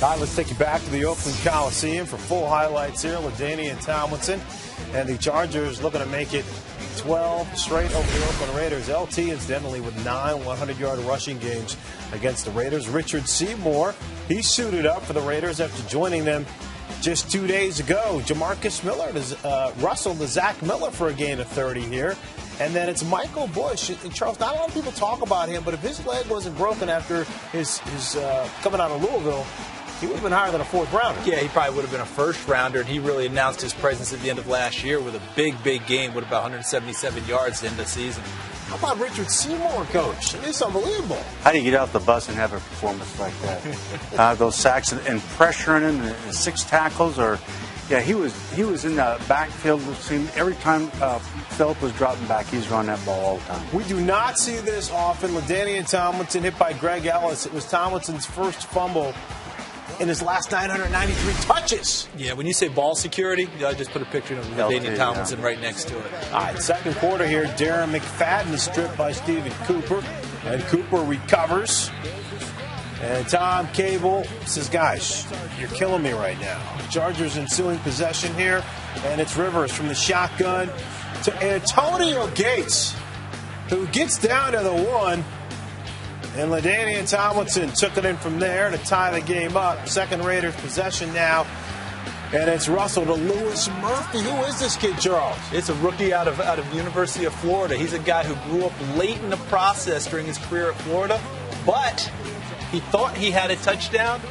All right, let's take you back to the Oakland Coliseum for full highlights here. LaDainian Tomlinson and the Chargers looking to make it 12 straight over the Oakland Raiders. LT incidentally with 9 100-yard rushing games against the Raiders. Richard Seymour, he suited up for the Raiders after joining them just 2 days ago. Jamarcus Miller Russell to Zach Miller for a gain of 30 here. And then it's Michael Bush. And Charles, not a lot of people talk about him, but if his leg wasn't broken after his coming out of Louisville, he would have been higher than a fourth rounder. Yeah, he probably would have been a first rounder, and he really announced his presence at the end of last year with a big game with about 177 yards at the end of the season. How about Richard Seymour, Coach? It's unbelievable. How do you get out the bus and have a performance like that? Those sacks and pressuring him, and 6 tackles, he was in the backfield. Every time Phillip was dropping back, he's running that ball all the time. We do not see this often. LaDainian Tomlinson hit by Greg Ellis. It was Tomlinson's first fumble in his last 993 touches. Yeah, when you say ball security, I just put a picture of LaDainian Tomlinson right next to it. All right, second quarter here. Darren McFadden is stripped by Stephen Cooper, and Cooper recovers. And Tom Cable says, guys, you're killing me right now. Chargers ensuing possession here, and it's Rivers from the shotgun to Antonio Gates, who gets down to the 1. And LaDainian Tomlinson took it in from there to tie the game up. Second Raiders possession now. And it's Russell to Lewis Murphy. Who is this kid, Charles? It's a rookie out of University of Florida. He's a guy who grew up late in the process during his career at Florida. But he thought he had a touchdown.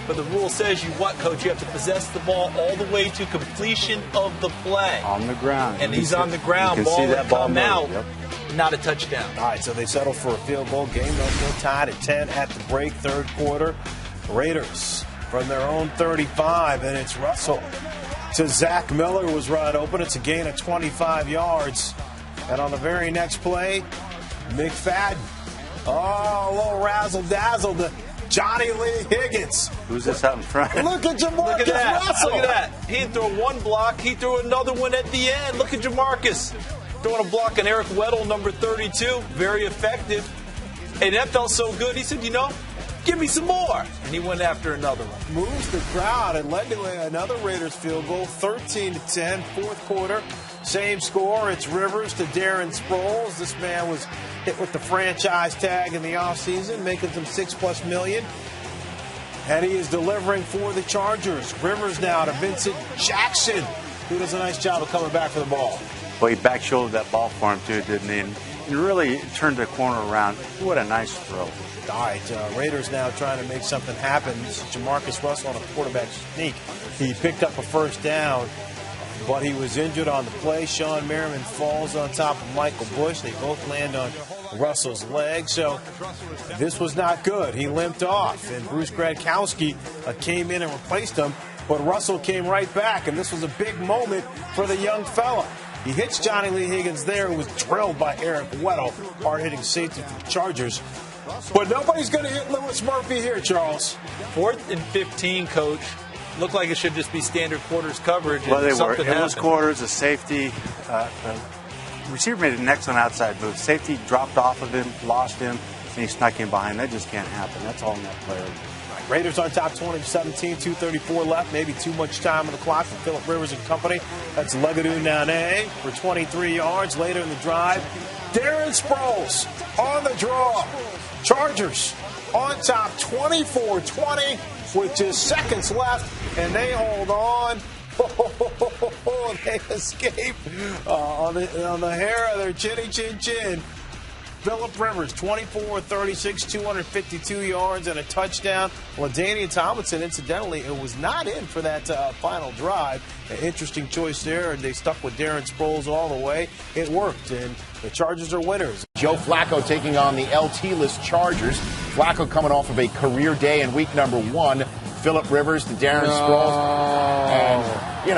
But the rule says Coach? You have to possess the ball all the way to completion of the play. On the ground. And he's on the ground. Ball would come out. Yep. Not a touchdown. All right, so they settle for a field goal. Game still tied at 10 at the break, third quarter. Raiders from their own 35, and it's Russell to Zach Miller, was right open. It's a gain of 25 yards. And on the very next play, McFadden. Oh, a little razzle-dazzle to Johnny Lee Higgins. Who's this out in front? Look at Jamarcus Russell. Look at that. He threw one block. He threw another one at the end. Look at Jamarcus. Throwing a block on Eric Weddle, number 32. Very effective. And that felt so good. He said, give me some more. And he went after another one. Moves the crowd and led to another Raiders field goal, 13-10, fourth quarter. Same score. It's Rivers to Darren Sproles. This man was hit with the franchise tag in the offseason, making some $6+ million. And he is delivering for the Chargers. Rivers now to Vincent Jackson, who does a nice job of coming back for the ball. Well, he back-shouldered that ball for him, too, didn't he? And he really turned the corner around. What a nice throw. All right, Raiders now trying to make something happen. This is Jamarcus Russell on a quarterback sneak. He picked up a first down, but he was injured on the play. Sean Merriman falls on top of Michael Bush. They both land on Russell's leg, so this was not good. He limped off, and Bruce Gradkowski came in and replaced him, but Russell came right back, and this was a big moment for the young fella. He hits Johnny Lee Higgins there, who was drilled by Eric Weddle, hard-hitting safety for the Chargers. But nobody's going to hit Lewis Murphy here, Charles. 4th and 15, Coach. Looked like it should just be standard quarters coverage. Well, they were. It was quarters, a safety. Receiver made an excellent outside move. Safety dropped off of him, lost him, and he snuck in behind. That just can't happen. That's all in that player. Raiders on top 20-17, 2:34 left. Maybe too much time on the clock for Phillip Rivers and company. That's Legadou Nane for 23 yards. Later in the drive, Darren Sproles on the draw. Chargers on top 24-20 with just seconds left, and they hold on. They escape on the hair of their chinny chin chin. Phillip Rivers, 24-36, 252 yards and a touchdown. LaDainian Tomlinson, incidentally, it was not in for that final drive. An interesting choice there, and they stuck with Darren Sproles all the way. It worked, and the Chargers are winners. Joe Flacco taking on the LT-less Chargers. Flacco coming off of a career day in week number 1. Phillip Rivers to Darren Sproles. And, you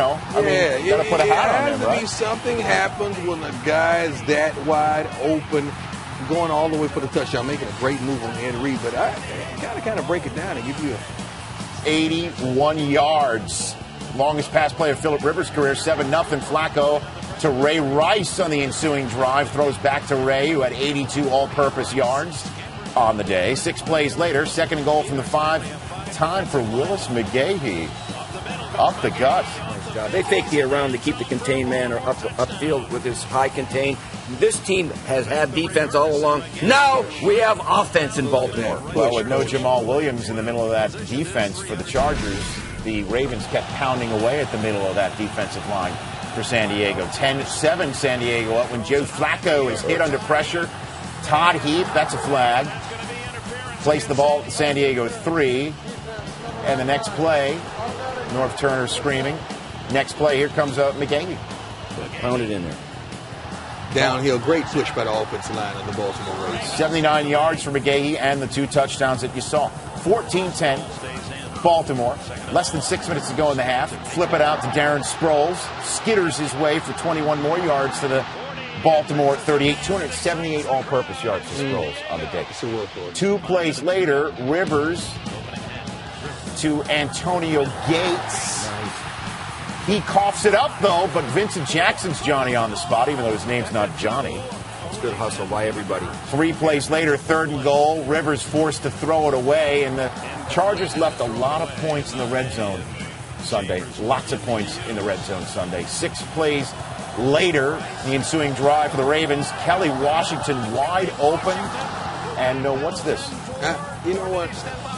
got to put a hat on him, right? Something happens when a guy's that wide open, going all the way for the touchdown, making a great move on Ed Reed. But I kind of break it down and give you 81 yards. Longest pass play of Phillip Rivers' career, 7-0. Flacco to Ray Rice on the ensuing drive. Throws back to Ray, who had 82 all-purpose yards on the day. 6 plays later, second and goal from the 5. time for Willis McGahee. Up the gut. Nice job. They fake the around to keep the contained man or upfield with his high contain. This team has had defense all along. Now we have offense in Baltimore. Well, with no Jamal Williams in the middle of that defense for the Chargers, the Ravens kept pounding away at the middle of that defensive line for San Diego. 10-7 San Diego up when Joe Flacco is hit under pressure. Todd Heath, that's a flag. Placed the ball at San Diego 3. And the next play, North Turner screaming. Next play, here comes McGahee. Pounded in there. Downhill, great push by the offensive line of the Baltimore Ravens. 79 yards for McGahee and the 2 touchdowns that you saw. 14-10, Baltimore. Less than 6 minutes to go in the half. Flip it out to Darren Sproles. Skitters his way for 21 more yards to the Baltimore 38. 278 all-purpose yards for Sproles on the day. 2 plays later, Rivers to Antonio Gates. He coughs it up, though, but Vincent Jackson's Johnny on the spot, even though his name's not Johnny. It's good hustle by everybody. 3 plays later, 3rd and goal. Rivers forced to throw it away, and the Chargers left a lot of points in the red zone Sunday. Lots of points in the red zone Sunday. 6 plays later, the ensuing drive for the Ravens. Kelly Washington wide open. And what's this? You know what?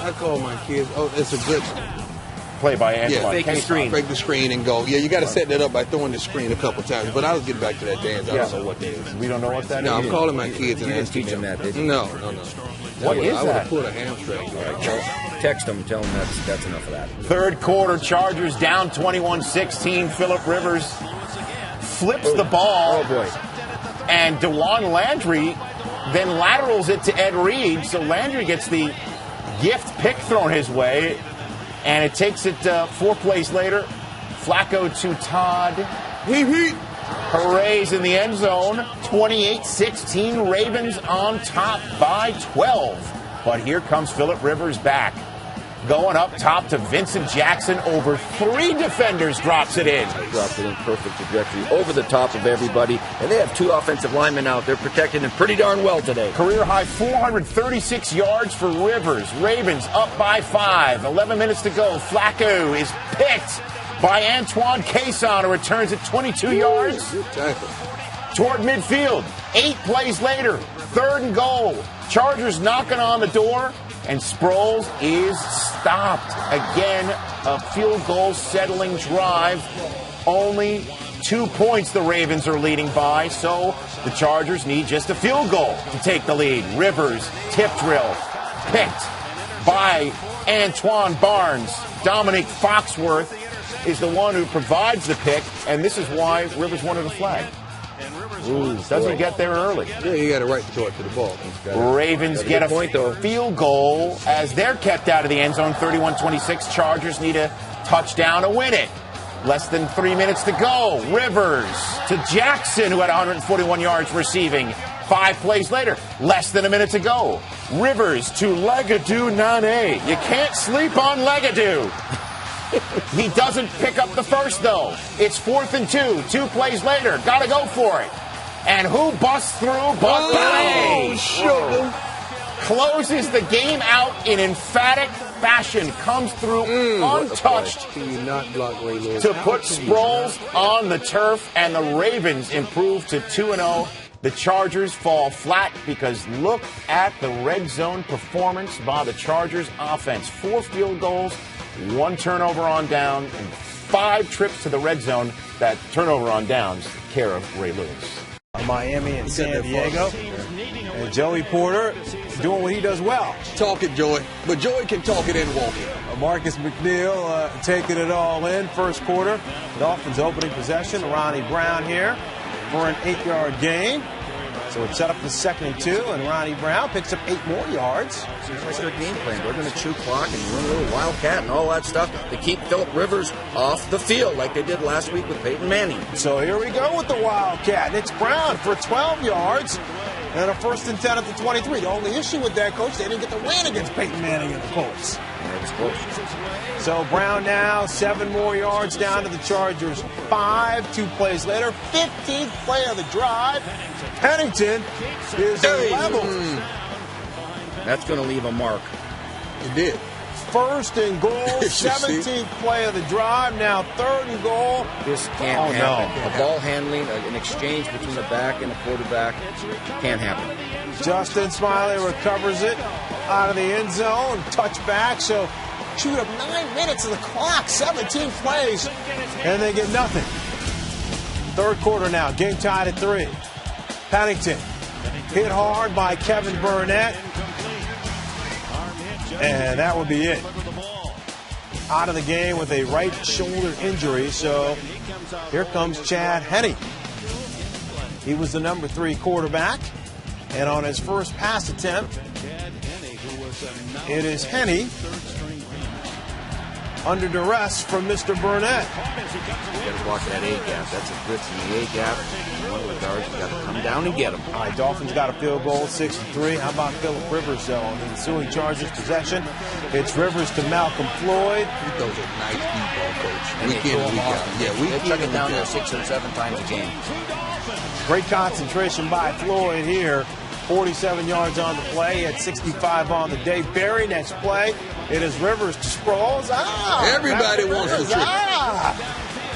I call my kids. Oh, it's a good play by Antoine. Fake the screen. Fake the screen and go. Yeah, you got to set that up by throwing the screen a couple times. But I'll get back to that dance. I don't know what that is. We don't know what that is. No, I'm calling my kids and You didn't asking teach them that, did you? No. What is I would that? have put a hamstring. Text them, tell them that's enough of that. 3rd quarter, Chargers down 21-16. Phillip Rivers flips the ball. Oh, boy. And DeJuan Landry then laterals it to Ed Reed. So Landry gets the gift pick thrown his way. And it takes it 4 plays later. Flacco to Todd. Hoorays in the end zone. 28-16. Ravens on top by 12. But here comes Phillip Rivers back. Going up top to Vincent Jackson. Over 3 defenders, drops it in. Dropped it in perfect trajectory over the top of everybody. And they have 2 offensive linemen out there protecting him pretty darn well today. Career high 436 yards for Rivers. Ravens up by 5. 11 minutes to go. Flacco is picked by Antoine Cason, who returns at 22 yards toward midfield. 8 plays later, 3rd and goal. Chargers knocking on the door, and Sproles is stopped. Again, a field goal settling drive. Only 2 points the Ravens are leading by, so the Chargers need just a field goal to take the lead. Rivers, tip drill, picked by Antoine Barnes. Dominic Foxworth is the one who provides the pick, and this is why Rivers wanted a flag. Doesn't get there early. Yeah, you got to right to throw it to the ball. Ravens get a field goal as they're kept out of the end zone. 31-26. Chargers need a touchdown to win it. Less than 3 minutes to go. Rivers to Jackson, who had 141 yards receiving. 5 plays later, less than a minute to go. Rivers to Legadou Nane. You can't sleep on Legadou. He doesn't pick up the first, though. It's 4th and 2. 2 plays later. Got to go for it. And who busts through but Ray? Closes the game out in emphatic fashion. Comes through untouched to put Sproles on the turf. And the Ravens improve to 2-0. The Chargers fall flat because look at the red zone performance by the Chargers offense. 4 field goals, 1 turnover on down, and 5 trips to the red zone. That turnover on downs, care of Ray Lewis. Miami and San Diego. And Joey Porter doing what he does well. Talk it, Joey. But Joey can talk it and walk it. Marcus McNeil taking it all in. First quarter. Dolphins opening possession. Ronnie Brown here for an 8-yard gain. So it's set up for 2nd and 2, and Ronnie Brown picks up 8 more yards. Seems like their game plan. They're going to chew clock and run a little wildcat and all that stuff to keep Phillip Rivers off the field like they did last week with Peyton Manning. So here we go with the wildcat. It's Brown for 12 yards and a 1st and 10 at the 23. The only issue with that, Coach, they didn't get the win against Peyton Manning and the Colts. Yeah, it was close. So Brown now 7 more yards down to the Chargers. 5, 2 plays later. 15th play of the drive. Pennington is level. That's going to leave a mark. It did. first and goal, 17th play of the drive. Now 3rd and goal. This can't happen. No. A ball handling, an exchange between the back and the quarterback can't happen. Justin Smiley recovers it out of the end zone, touchback. So shoot up 9 minutes of the clock, 17 plays, and they get nothing. 3rd quarter now, game tied at 3. Pennington hit hard by Kevin Burnett, and that would be it. Out of the game with a right shoulder injury, so here comes Chad Henne. He was the number 3 quarterback, and on his first pass attempt, it is Henne under duress from Mr. Burnett. You got to block that A gap. That's a blitz in the A gap. One of the guards, you got to come down and get him. All right, Dolphins got a field goal, 6-3. How about Phillip Rivers, though, on the ensuing Chargers possession? It's Rivers to Malcolm Floyd. Those are nice deep ball, Coach. And Week in and week out. Yeah, they chuck it down there 6 or 7 times a game. Great concentration by Floyd here. 47 yards on the play. He had 65 on the day. Barry, next play. It is Rivers to Sproles. Everybody wants the trick.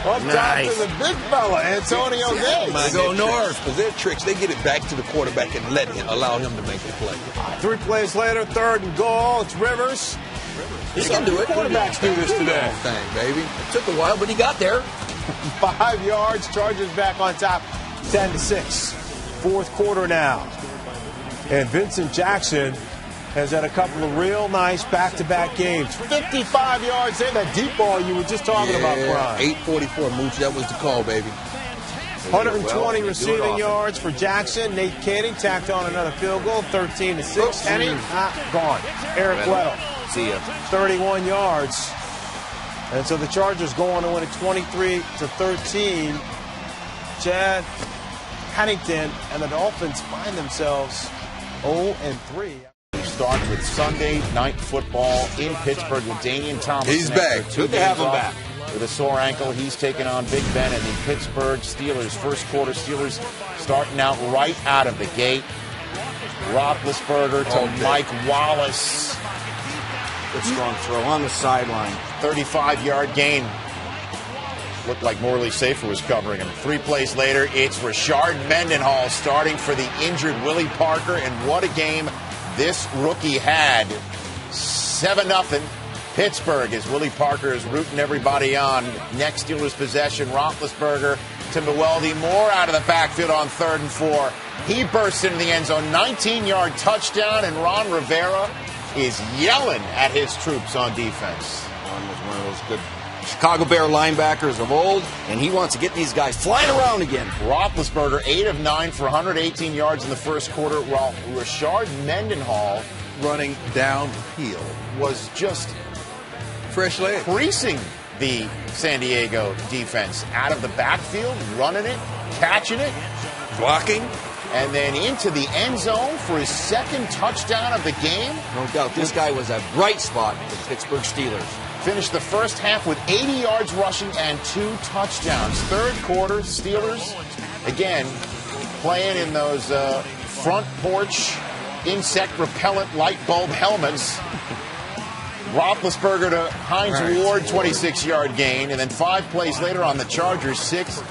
Up top to the big fella, Antonio Gates. Go north. Because their tricks, they get it back to the quarterback and allow him to make the play. 3 plays later, 3rd and goal. It's Rivers. He can do it. Quarterbacks do this today. Thing, baby. It took a while, but he got there. 5 yards. Chargers back on top, 10-6. 4th quarter now. And Vincent Jackson has had a couple of real nice back-to-back games. 55 yards in that deep ball you were just talking about, Brian. 8:44, Mooch. That was the call, baby. 120 receiving yards for Jackson. Nate Canning tacked on another field goal, 13-6. Henne, gone. Eric Weddle, see ya. 31 yards. And so the Chargers go on to win it 23-13. Chad Pennington and the Dolphins find themselves 0-3. Starts with Sunday night football in Pittsburgh with Damian Thomas. He's back. Good to have him back. With a sore ankle, he's taking on Big Ben and the Pittsburgh Steelers. First quarter, Steelers starting out right out of the gate. Roethlisberger to Mike Wallace. Good strong throw on the sideline. 35-yard gain. Looked like Morley Safer was covering him. 3 plays later, it's Rashard Mendenhall starting for the injured Willie Parker. And what a game this rookie had. 7-0 Pittsburgh as Willie Parker is rooting everybody on. Next Steelers possession, Roethlisberger to Mewelde Moore out of the backfield on 3rd and 4. He bursts into the end zone, 19-yard touchdown, and Ron Rivera is yelling at his troops on defense. Ron was one of those good Chicago Bear linebackers of old, and he wants to get these guys flying around again. Roethlisberger, 8 of 9 for 118 yards in the first quarter, while Rashard Mendenhall running downhill was just fresh leg, creasing the San Diego defense out of the backfield, running it, catching it, blocking, and then into the end zone for his 2nd touchdown of the game. No doubt, this guy was a bright spot for the Pittsburgh Steelers. Finished the first half with 80 yards rushing and 2 touchdowns. 3rd quarter, Steelers, again, playing in those front porch insect repellent light bulb helmets. Roethlisberger to Hines Ward, 26-yard gain. And then 5 plays later on the Chargers, 6.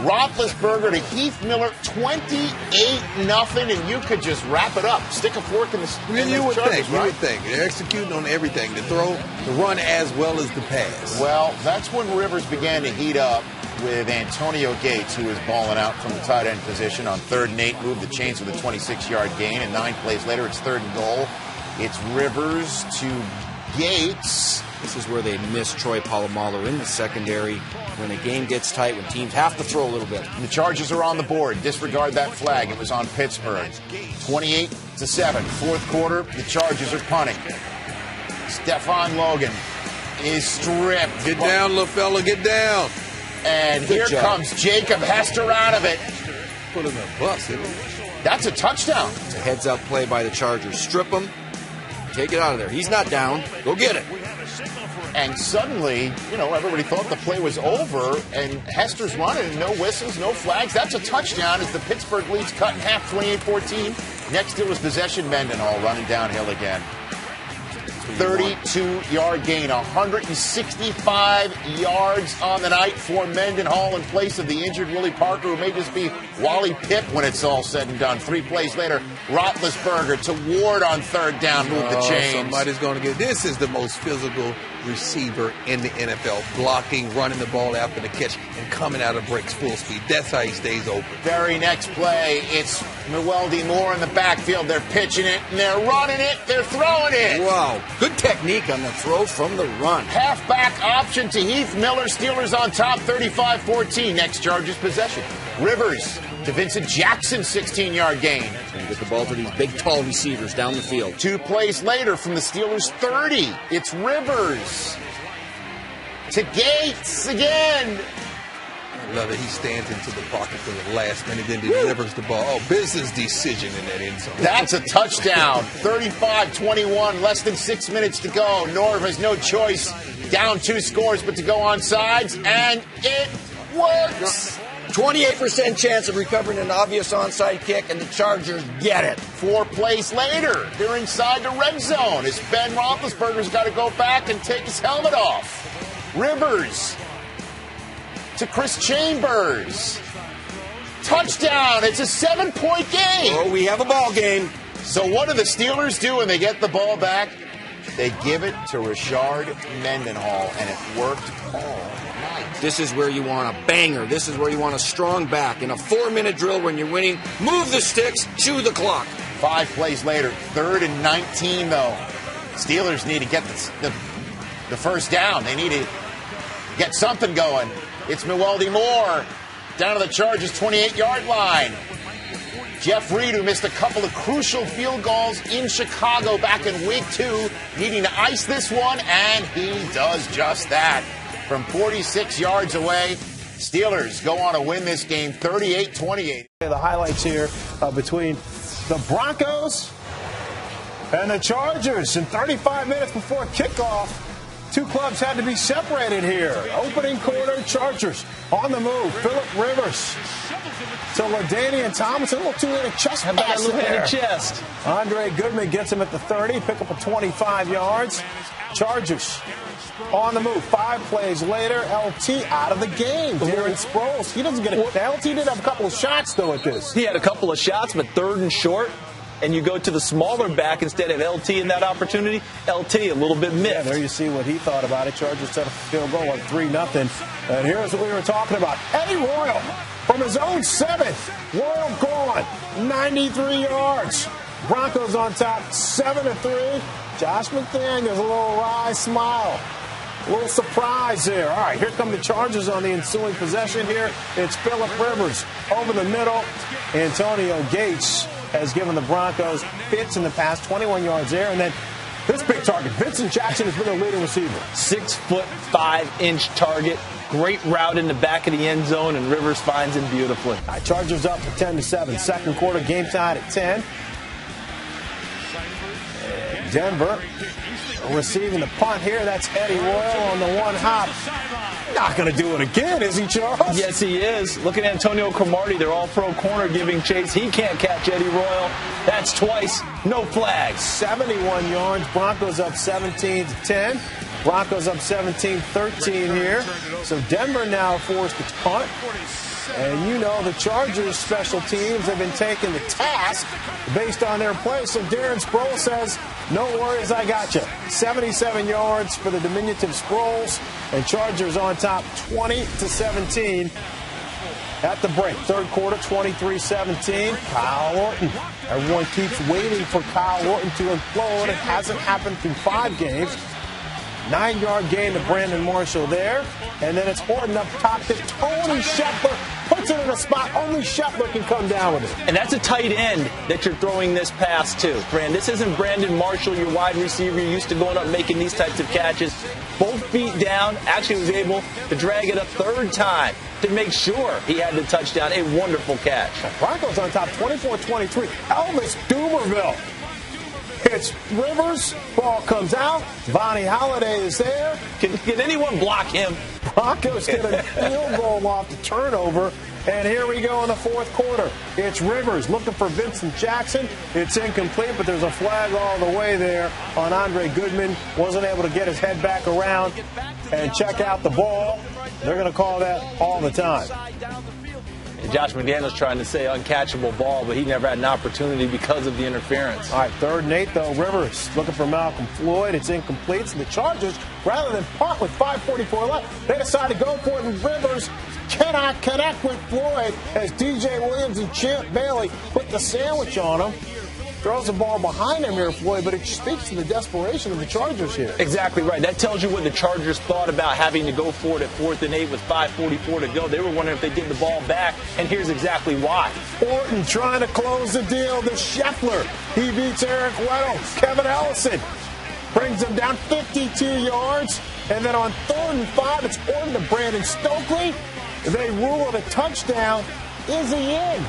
Roethlisberger to Heath Miller, 28-0, and you could just wrap it up. Stick a fork in the You would Chargers, think. You would think. They're executing on everything. The throw, the run, as well as the pass. Well, that's when Rivers began to heat up with Antonio Gates, who was balling out from the tight end position on 3rd and 8. Moved the chains with a 26-yard gain, and 9 plays later, it's 3rd and goal. It's Rivers to Gates. This is where they miss Troy Polamalu in the secondary. When the game gets tight, when teams have to throw a little bit. And the Chargers are on the board. Disregard that flag. It was on Pittsburgh. 28-7. 4th quarter, the Chargers are punting. Stephon Logan is stripped. Get down, little fella, get down. And here comes Jacob Hester out of it. Put him in a bus, isn't it? That's a touchdown. It's a heads-up play by the Chargers. Strip him. Take it out of there. He's not down. Go get it. And suddenly, everybody thought the play was over, and Hester's running, and no whistles, no flags. That's a touchdown as the Pittsburgh lead's cut in half, 28-14. Next, it was possession, Mendenhall running downhill again. 32-yard gain, 165 yards on the night for Mendenhall in place of the injured Willie Parker, who may just be Wally Pipp when it's all said and done. 3 plays later, Roethlisberger to Ward on third down, move the chains. Somebody's going to get this. Is the most physical receiver in the NFL, blocking, running the ball after the catch, and coming out of breaks full speed. That's how he stays open. Very next play, it's Mwelde Moore in the backfield. They're pitching it, and they're running it, they're throwing it. Wow, good technique on the throw from the run. Halfback option to Heath Miller. Steelers on top, 35-14. Next Chargers possession. Rivers to Vincent Jackson, 16-yard gain. And get the ball to these big, tall receivers down the field. 2 plays later from the Steelers' 30. It's Rivers to Gates again. I love it. He stands into the pocket for the last minute, then delivers the ball. Oh, business decision in that end zone. That's a touchdown. 35-21, less than 6 minutes to go. Norv has no choice. Down 2 scores, but to go on sides, and it works. 28% chance of recovering an obvious onside kick, and the Chargers get it. 4 plays later, they're inside the red zone as Ben Roethlisberger's got to go back and take his helmet off. Rivers to Chris Chambers. Touchdown. It's a 7-point game. Oh, we have a ball game. So what do the Steelers do when they get the ball back? They give it to Rashard Mendenhall, and it worked all night. This is where you want a banger. This is where you want a strong back. In a 4-minute drill when you're winning, move the sticks, chew the clock. 5 plays later, 3rd and 19, though. Steelers need to get the first down. They need to get something going. It's Mwelde Moore down to the Chargers' 28-yard line. Jeff Reed, who missed a couple of crucial field goals in Chicago back in week 2, needing to ice this one, and he does just that. From 46 yards away, Steelers go on to win this game 38-28. The highlights here between the Broncos and the Chargers. In 35 minutes before kickoff, 2 clubs had to be separated here. Opening quarter, Chargers on the move. Phillip Rivers to LaDainian Tomlinson. A little two-handed chest pass there. Chest. Andre Goodman gets him at the 30, pick up a 25 yards. Chargers on the move. 5 plays later, LT out of the game. Darren Sproles, he doesn't get it. LT did have a couple of shots, though, at this. He had a couple of shots, but 3rd and short. And you go to the smaller back instead of LT in that opportunity. LT a little bit missed. Yeah, there you see what he thought about it. Chargers set a field goal at 3-0. And here's what we were talking about. Eddie Royal from his own 7th. Royal gone. 93 yards. Broncos on top 7-3. Josh McDaniels, a little wry smile. A little surprise there. All right, here come the Chargers on the ensuing possession here. It's Phillip Rivers over the middle. Antonio Gates has given the Broncos fits in the past, 21 yards there. And then this big target, Vincent Jackson has been their leading receiver. 6'5" target. Great route in the back of the end zone, and Rivers finds him beautifully. All right, Chargers up 10-7. Second quarter, game tied at 10. And Denver receiving the punt here. That's Eddie Royal on the one hop. Not going to do it again, is he, Charles? Yes, he is. Look at Antonio Cromartie, their all-pro corner, giving chase. He can't catch Eddie Royal. That's twice. No flags. 71 yards. Broncos up 17-10. Broncos up 17-13 here. So Denver now forced to punt. And you know the Chargers special teams have been taking the task based on their play. So Darren Sproles says, no worries, I got you. 77 yards for the diminutive Sproles. And Chargers on top 20-17 at the break. Third quarter, 23-17. Kyle Orton. Everyone keeps waiting for Kyle Orton to implode. It hasn't happened through 5 games. 9-yard gain to Brandon Marshall there. And then it's Horton up top to Tony Shepard. Puts it in a spot only Shepard can come down with it. And that's a tight end that you're throwing this pass to. Brand, this isn't Brandon Marshall, your wide receiver. You're used to going up making these types of catches. Both feet down. Actually was able to drag it a 3rd time to make sure he had the touchdown. A wonderful catch. Broncos on top 24-23. Elvis Dumerville. It's Rivers. Ball comes out. Vonnie Holiday is there. Can anyone block him? Broncos get a field goal off the turnover. And here we go in the fourth quarter. It's Rivers looking for Vincent Jackson. It's incomplete, but there's a flag all the way there on Andre Goodman. Wasn't able to get his head back around and check out the ball. They're going to call that all the time. Josh McDaniels trying to say uncatchable ball, but he never had an opportunity because of the interference. All right, 3rd and 8, though. Rivers looking for Malcolm Floyd. It's incomplete. So the Chargers, rather than punt with 5:44 left, they decide to go for it, and Rivers cannot connect with Floyd as DJ Williams and Champ Bailey put the sandwich on him. Throws the ball behind him here, Floyd, but it speaks to the desperation of the Chargers here. Exactly right. That tells you what the Chargers thought about having to go for it at 4th and 8 with 5:44 to go. They were wondering if they get the ball back, and here's exactly why. Orton trying to close the deal to Scheffler. He beats Eric Weddle. Kevin Ellison brings him down 52 yards. And then on 3rd and 5, it's Orton to Brandon Stokely. They rule it a touchdown. Is he in?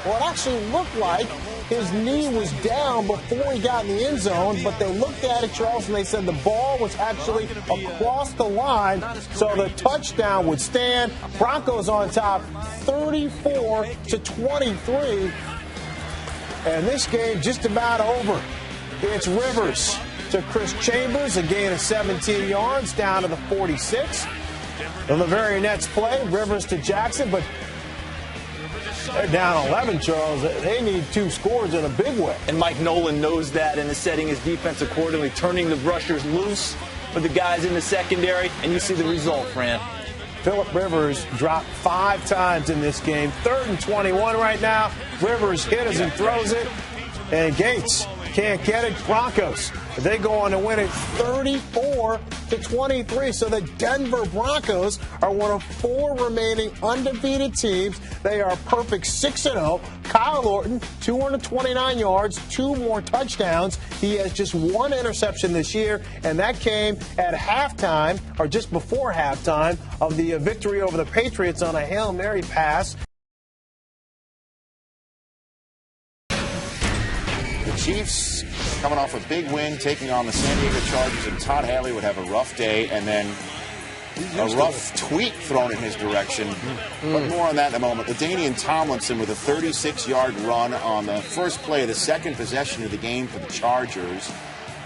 Well, it actually looked like his knee was down before he got in the end zone, but they looked at it, Charles, and they said the ball was actually across the line, so the touchdown would stand. Broncos on top, 34-23, and this game just about over. It's Rivers to Chris Chambers, a gain of 17 yards, down to the 46. On the very next play, Rivers to Jackson, but they're down 11, Charles. They need 2 scores in a big way. And Mike Nolan knows that and is setting his defense accordingly, turning the rushers loose with the guys in the secondary, and you see the result, Fran. Phillip Rivers dropped 5 times in this game. 3rd and 21 right now. Rivers hits and throws it, and Gates can't get it. Broncos, they go on to win it 34-23. So the Denver Broncos are one of 4 remaining undefeated teams. They are perfect 6-0. Kyle Orton, 229 yards, 2 more touchdowns. He has just 1 interception this year, and that came at halftime, or just before halftime, of the victory over the Patriots on a Hail Mary pass. Chiefs coming off a big win, taking on the San Diego Chargers, and Todd Haley would have a rough day, and then a rough tweet thrown in his direction. But more on that in a moment. LaDainian Tomlinson with a 36-yard run on the first play of the second possession of the game for the Chargers.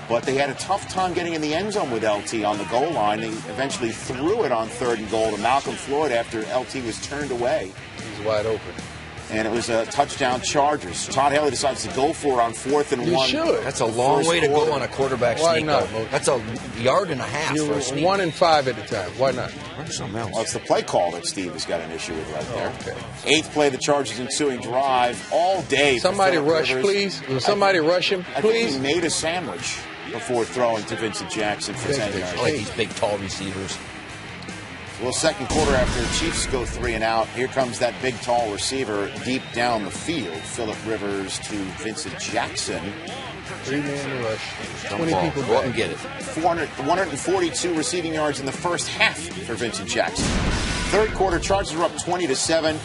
But they had a tough time getting in the end zone with LT on the goal line. They eventually threw it on 3rd and goal to Malcolm Floyd after LT was turned away. He's wide open. And it was a touchdown Chargers. Todd Haley decides to go for it on 4th and 1. You should. That's a long way to go on a quarterback Why sneak. not? That's a yard and a half You for a were sneak. 1 and 5 at the time. Why not? Something else. Well, it's the play call that Steve has got an issue with right there. Okay. 8th play of the Chargers' ensuing drive all day. Somebody Phillip rush, Rivers. please. Will somebody rush him, I think he please? made a sandwich before throwing to Vincent Jackson for 10 I yards. like these big, tall receivers. Well, second quarter after the Chiefs go 3 and out, here comes that big, tall receiver deep down the field. Phillip Rivers to Vincent Jackson. 3-man rush. Jump 20 ball. people Go out back. and get it. 142 receiving yards in the first half for Vincent Jackson. Third quarter, Chargers are up 20-7.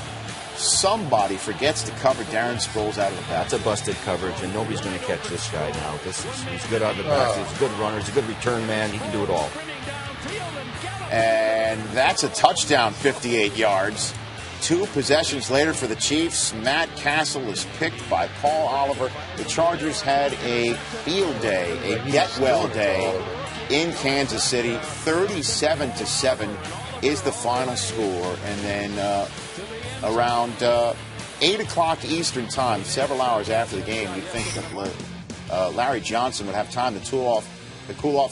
Somebody forgets to cover Darren Sproles out of the back. That's a busted coverage, and nobody's going to catch this guy now. He's good out of the back. He's a good runner. He's a good return man. He can do it all. And that's a touchdown, 58 yards. 2 possessions later for the Chiefs, Matt Castle is picked by Paul Oliver. The Chargers had a field day, a get-well day in Kansas City. 37-7 is the final score. And then around 8 o'clock Eastern time, several hours after the game, you'd think that Larry Johnson would have time to cool off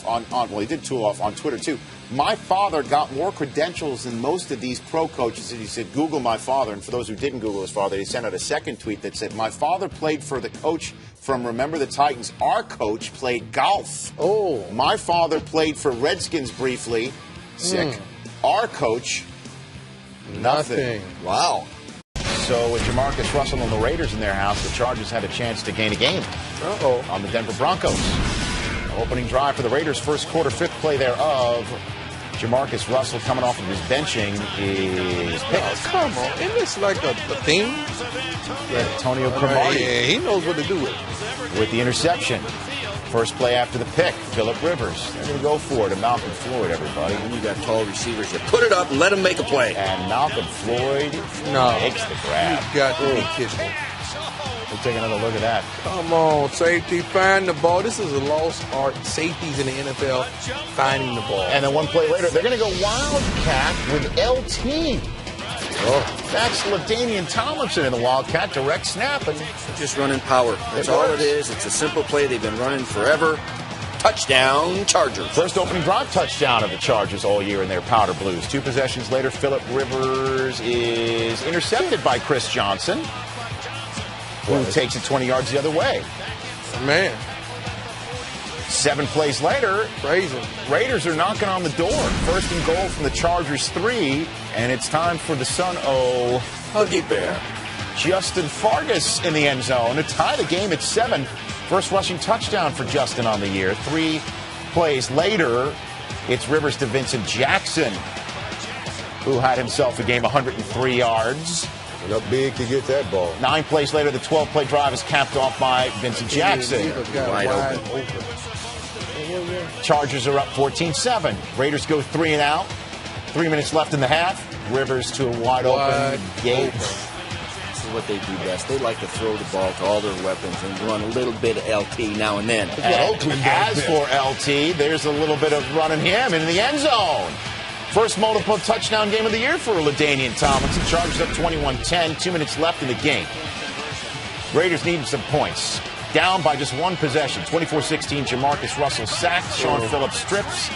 on well, he did cool off on Twitter, too. My father got more credentials than most of these pro coaches. And he said, Google my father. And for those who didn't Google his father, he sent out a second tweet that said, my father played for the coach from Remember the Titans. Our coach played golf. Oh. My father played for Redskins briefly. Sick. Our coach, nothing. Wow. So with Jamarcus Russell and the Raiders in their house, the Chargers had a chance to gain a game on the Denver Broncos. Opening drive for the Raiders, first quarter, 5th play thereof. Jamarcus Russell coming off of his benching is picked. Oh, come on. Isn't this like a thing? Antonio Cromartie Yeah, he knows what to do with it. with the interception. First play after the pick, Phillip Rivers. They're going to go for it, and Malcolm Floyd, everybody. And you got tall receivers. You put it up and let them make a play. And Malcolm Floyd makes the grab. You got to be kidding me. We'll take another look at that. Come on, safety, find the ball. This is a lost art. Safeties in the NFL finding the ball. And then one play later, they're going to go Wildcat with LT. That's LaDainian Tomlinson in the Wildcat, direct snap. And just running power. That's all it is. It's a simple play they've been running forever. Touchdown, Chargers. First opening drive touchdown of the Chargers all year in their powder blues. 2 possessions later, Phillip Rivers is intercepted by Chris Johnson, who takes it 20 yards the other way. Man. 7 plays later, crazy. Raiders are knocking on the door. First and goal from the Chargers 3, and it's time for the son of Huggy Bear, Justin Fargas in the end zone to tie the game at 7. First rushing touchdown for Justin on the year. 3 plays later, it's Rivers to Vincent Jackson, who had himself a game 103 yards. Up big to get that ball. 9 plays later, the 12-play drive is capped off by Vincent Jackson. Wide open. Chargers are up 14-7. Raiders go 3 and out. 3 minutes left in the half. Rivers to a wide open Gates. This is what they do best. They like to throw the ball to all their weapons and run a little bit of LT now and then. And as for LT, there's a little bit of running him in the end zone. First multiple touchdown game of the year for LaDainian Tomlinson. Chargers up 21-10. 2 minutes left in the game. Raiders need some points. Down by just 1 possession. 24-16, Jamarcus Russell sacked. Sean Phillips strips.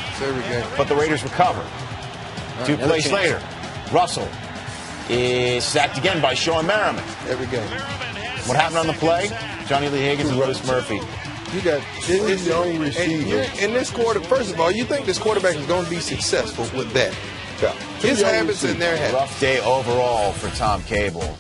But the Raiders recover. 2 plays later, Russell is sacked again by Sean Merriman. Every game. What happened on the play? Johnny Lee Higgins and Willis Murphy. You got this young receiver. In this quarter, first of all, you think this quarterback is going to be successful with that. Yeah. His habits and their habits. Rough day overall for Tom Cable.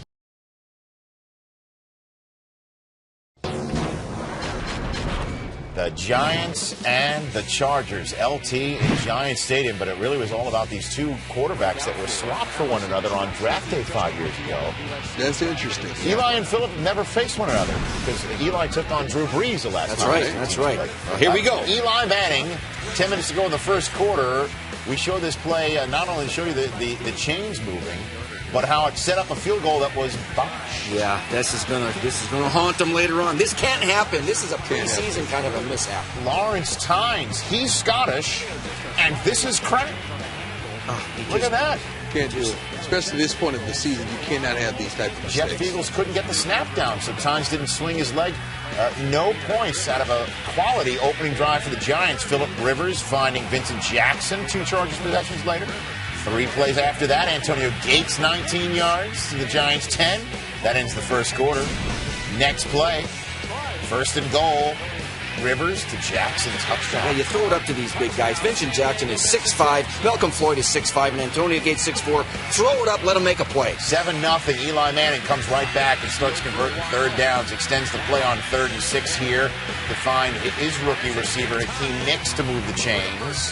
The Giants and the Chargers. LT in Giants Stadium, but it really was all about these 2 quarterbacks that were swapped for one another on draft day 5 years ago. That's interesting. Eli and Phillip never faced one another because Eli took on Drew Brees the last time. That's right. Well, here we go. Eli Manning, 10 minutes to go in the first quarter. We show this play not only to show you the chains moving, but how it set up a field goal that was botched. Yeah, this is gonna haunt them later on. This can't happen. This is a preseason kind of a mishap. Lawrence Tynes, he's Scottish, and this is crack. Look at that. Can't do it. Especially this point of the season, you cannot have these types of mistakes. Jeff Fiegels couldn't get the snap down, so Tynes didn't swing his leg. No points out of a quality opening drive for the Giants. Phillip Rivers finding Vincent Jackson 2 Chargers possessions later. 3 plays after that, Antonio Gates 19 yards to the Giants 10. That ends the first quarter. Next play, first and goal. Rivers to Jackson, touchdown. Yeah, you throw it up to these big guys. Vincent Jackson is 6'5", Malcolm Floyd is 6'5", and Antonio Gates 6'4". Throw it up, let him make a play. 7-0. Eli Manning comes right back and starts converting third downs. Extends the play on 3rd and 6 here to find his rookie receiver Hakeem Nicks to move the chains.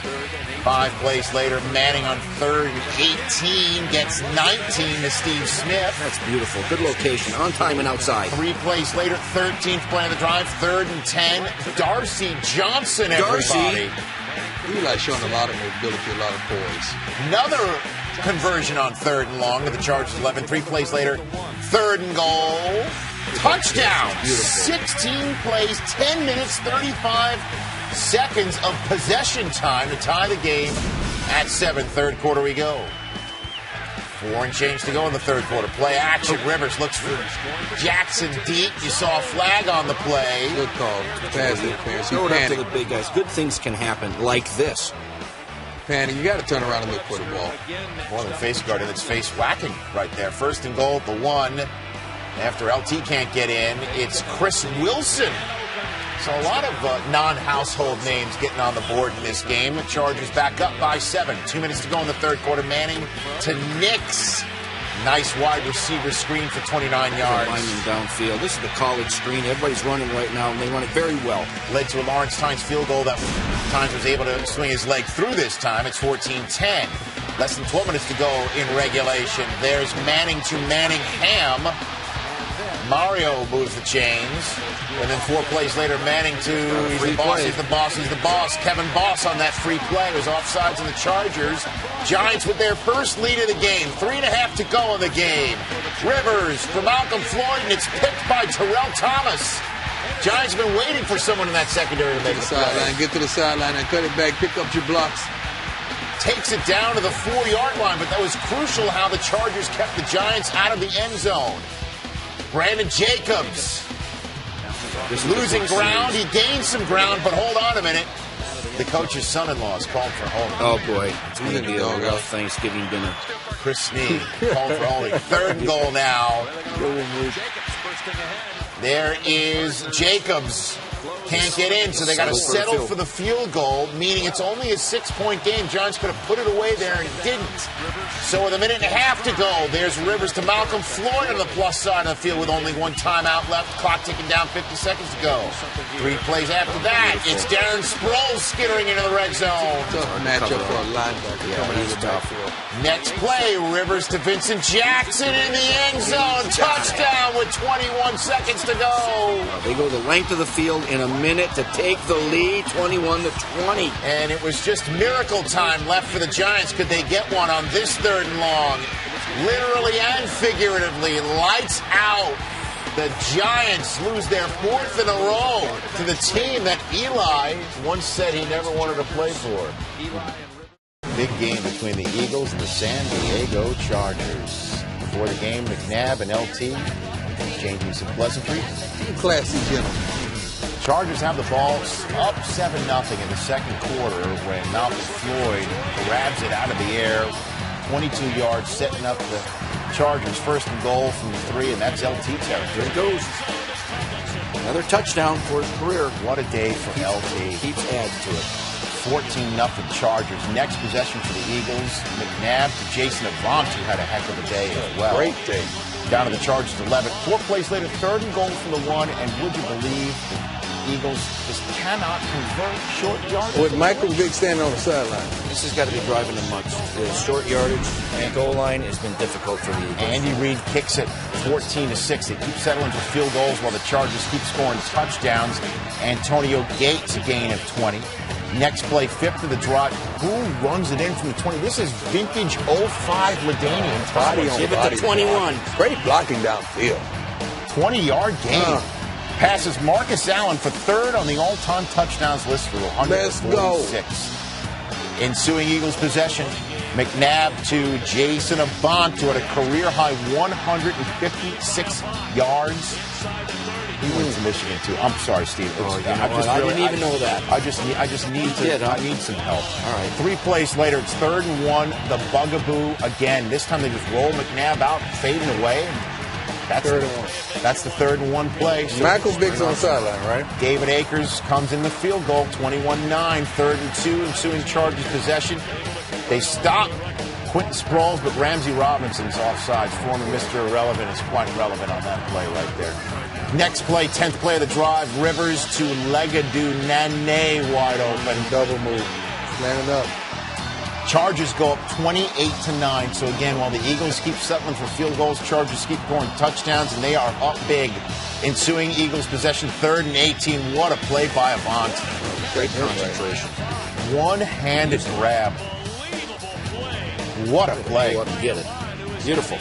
5 plays later, Manning on 3rd and 18 gets 19 to Steve Smith. That's beautiful. Good location, on time and outside. 3 plays later, 13th play of the drive, 3rd and 10. Darcy Johnson, everybody. Eli's showing a lot of mobility, a lot of poise. Another conversion on 3rd and long to the Chargers 11. 3 plays later, 3rd and goal. Touchdown. 16 plays, 10 minutes, 35 seconds of possession time to tie the game at 7. 3rd quarter we go. 4 and change to go in the 3rd quarter. Play action. Rivers looks for Jackson deep. You saw a flag on the play. Good call. Pass interference. Throw it up to the big guys. Good things can happen like this. Panic. You got to turn around and look for the ball. More than face guard, and it's face whacking right there. 1st and goal at the 1. After LT can't get in, it's Chris Wilson. So a lot of non-household names getting on the board in this game. The Chargers back up by 7. 2 minutes to go in the 3rd quarter. Manning to Nicks. Nice wide receiver screen for 29 yards. Lineman downfield. This is the college screen. Everybody's running right now, and they run it very well. Led to a Lawrence Tynes field goal that Tynes was able to swing his leg through this time. It's 14-10. Less than 12 minutes to go in regulation. There's Manning to Manningham. Mario moves the chains. And then 4 plays later, Manning to he's the boss, he's the boss, he's the boss. Kevin Boss on that free play. It was offsides in the Chargers. Giants with their first lead of the game. 3.5 to go in the game. Rivers for Malcolm Floyd, and it's picked by Terrell Thomas. Giants have been waiting for someone in that secondary to make a play. Get to the sideline and cut it back, pick up your blocks. Takes it down to the 4-yard line, but that was crucial how the Chargers kept the Giants out of the end zone. Brandon Jacobs losing ground. He gained some ground, but hold on a minute. The coach's son-in-law is called for holding. Oh, boy. It's going to be a real Thanksgiving dinner. Chris Snead called for holding. 3rd and goal now. There is Jacobs. Can't get in, so they got to settle for the field goal, meaning it's only a 6-point game. Giants could have put it away there and didn't. So with 1.5 minutes to go, there's Rivers to Malcolm Floyd on the plus side of the field with only 1 timeout left. Clock ticking down, 50 seconds to go. 3 plays after that, it's Darren Sproles skittering into the red zone. Tough matchup for a linebacker coming into the backfield. Next play, Rivers to Vincent Jackson in the end zone. Touchdown with 21 seconds to go. They go the length of the field in a minute to take the lead, 21-20. And it was just miracle time left for the Giants. Could they get one on this 3rd and long? Literally and figuratively, lights out. The Giants lose their 4th in a row to the team that Eli once said he never wanted to play for. Big game between the Eagles and the San Diego Chargers. Before the game, McNabb and LT exchanging some pleasantries. Classy gentlemen. Chargers have the ball up 7-0 in the second quarter when Malcolm Floyd grabs it out of the air. 22 yards, setting up the Chargers. 1st and goal from the 3, and that's LT territory. Here it goes. Another touchdown for his career. What a day for LT. Keeps adding to it. 14-0 Chargers. Next possession for the Eagles. McNabb to Jason Avant, who had a heck of a day as well. Great day. Down to the Chargers 11. 4 plays later, 3rd and goal from the 1, and would you believe Eagles just cannot convert short yardage? With Michael Vick standing on the sideline. This has got to be driving them nuts. The short yardage and goal line has been difficult for the Eagles. Andy Reid kicks it 14-6. They keep settling for field goals while the Chargers keep scoring touchdowns. Antonio Gates, a gain of 20. Next play, 5th of the drive. Who runs it in from the 20? This is vintage 05 LaDainian. Body on Give body. it to 21. Great blocking downfield. 20-yard gain. Passes Marcus Allen for 3rd on the all-time touchdowns list for 146. Ensuing Eagles possession. McNabb to Jason Avant, who had a career-high 156 yards. He went to Michigan, too. I'm sorry, Steve. I didn't even know that. I just need I need some help. All right. 3 plays later, it's 3rd and 1. The bugaboo again. This time they just roll McNabb out, fading away. That's 3rd and 1. That's the 3rd and 1 play. So Michael Vick's on the sideline, right? David Akers comes in the field goal, 21-9, 3rd and 2, ensuing Chargers possession. They stop Quentin Sproles, but Ramsey Robinson's offsides. Former Mr. Irrelevant is quite relevant on that play right there. Next play, 10th play of the drive, Rivers to Legadou Nane, wide open. Double move. Standing up. Chargers go up 28-9. So again, while the Eagles keep settling for field goals, Chargers keep scoring touchdowns, and they are up big. Ensuing Eagles possession, 3rd and 18. What a play by Avant. Great concentration. One-handed grab. What a play. Go up and get it. Beautiful.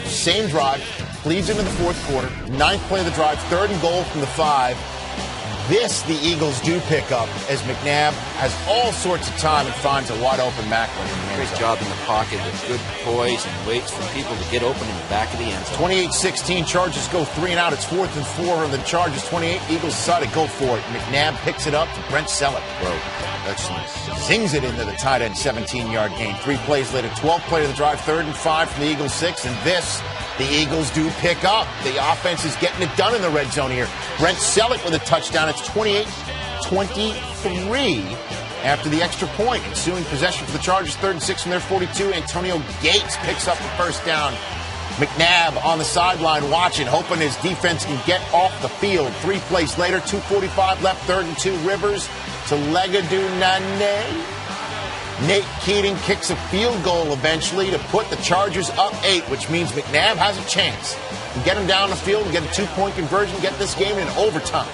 Same drive. Leads into the 4th quarter. 9th play of the drive. 3rd and goal from the 5. This the Eagles do pick up as McNabb has all sorts of time and finds a wide open Macklin. Great job in the pocket with good poise and waits for people to get open in the back of the end zone. 28-16, Chargers go 3 and out. It's 4th and 4 on the Chargers. 28, Eagles decided to go for it. McNabb picks it up to Brent Selleck. Zings it into the tight end, 17-yard gain. 3 plays later, 12th play of the drive, 3rd and 5 from the Eagles 6, and this the Eagles do pick up. The offense is getting it done in the red zone here. Brent Selleck with a touchdown. It's 28-23 after the extra point. Ensuing possession for the Chargers, 3rd and 6 from their 42. Antonio Gates picks up the 1st down. McNabb on the sideline watching, hoping his defense can get off the field. 3 plays later, 2:45 left, 3rd and 2. Rivers to Legadou Nane. Nate Keating kicks a field goal eventually to put the Chargers up 8, which means McNabb has a chance to get him down the field and get a 2-point conversion, get this game in overtime.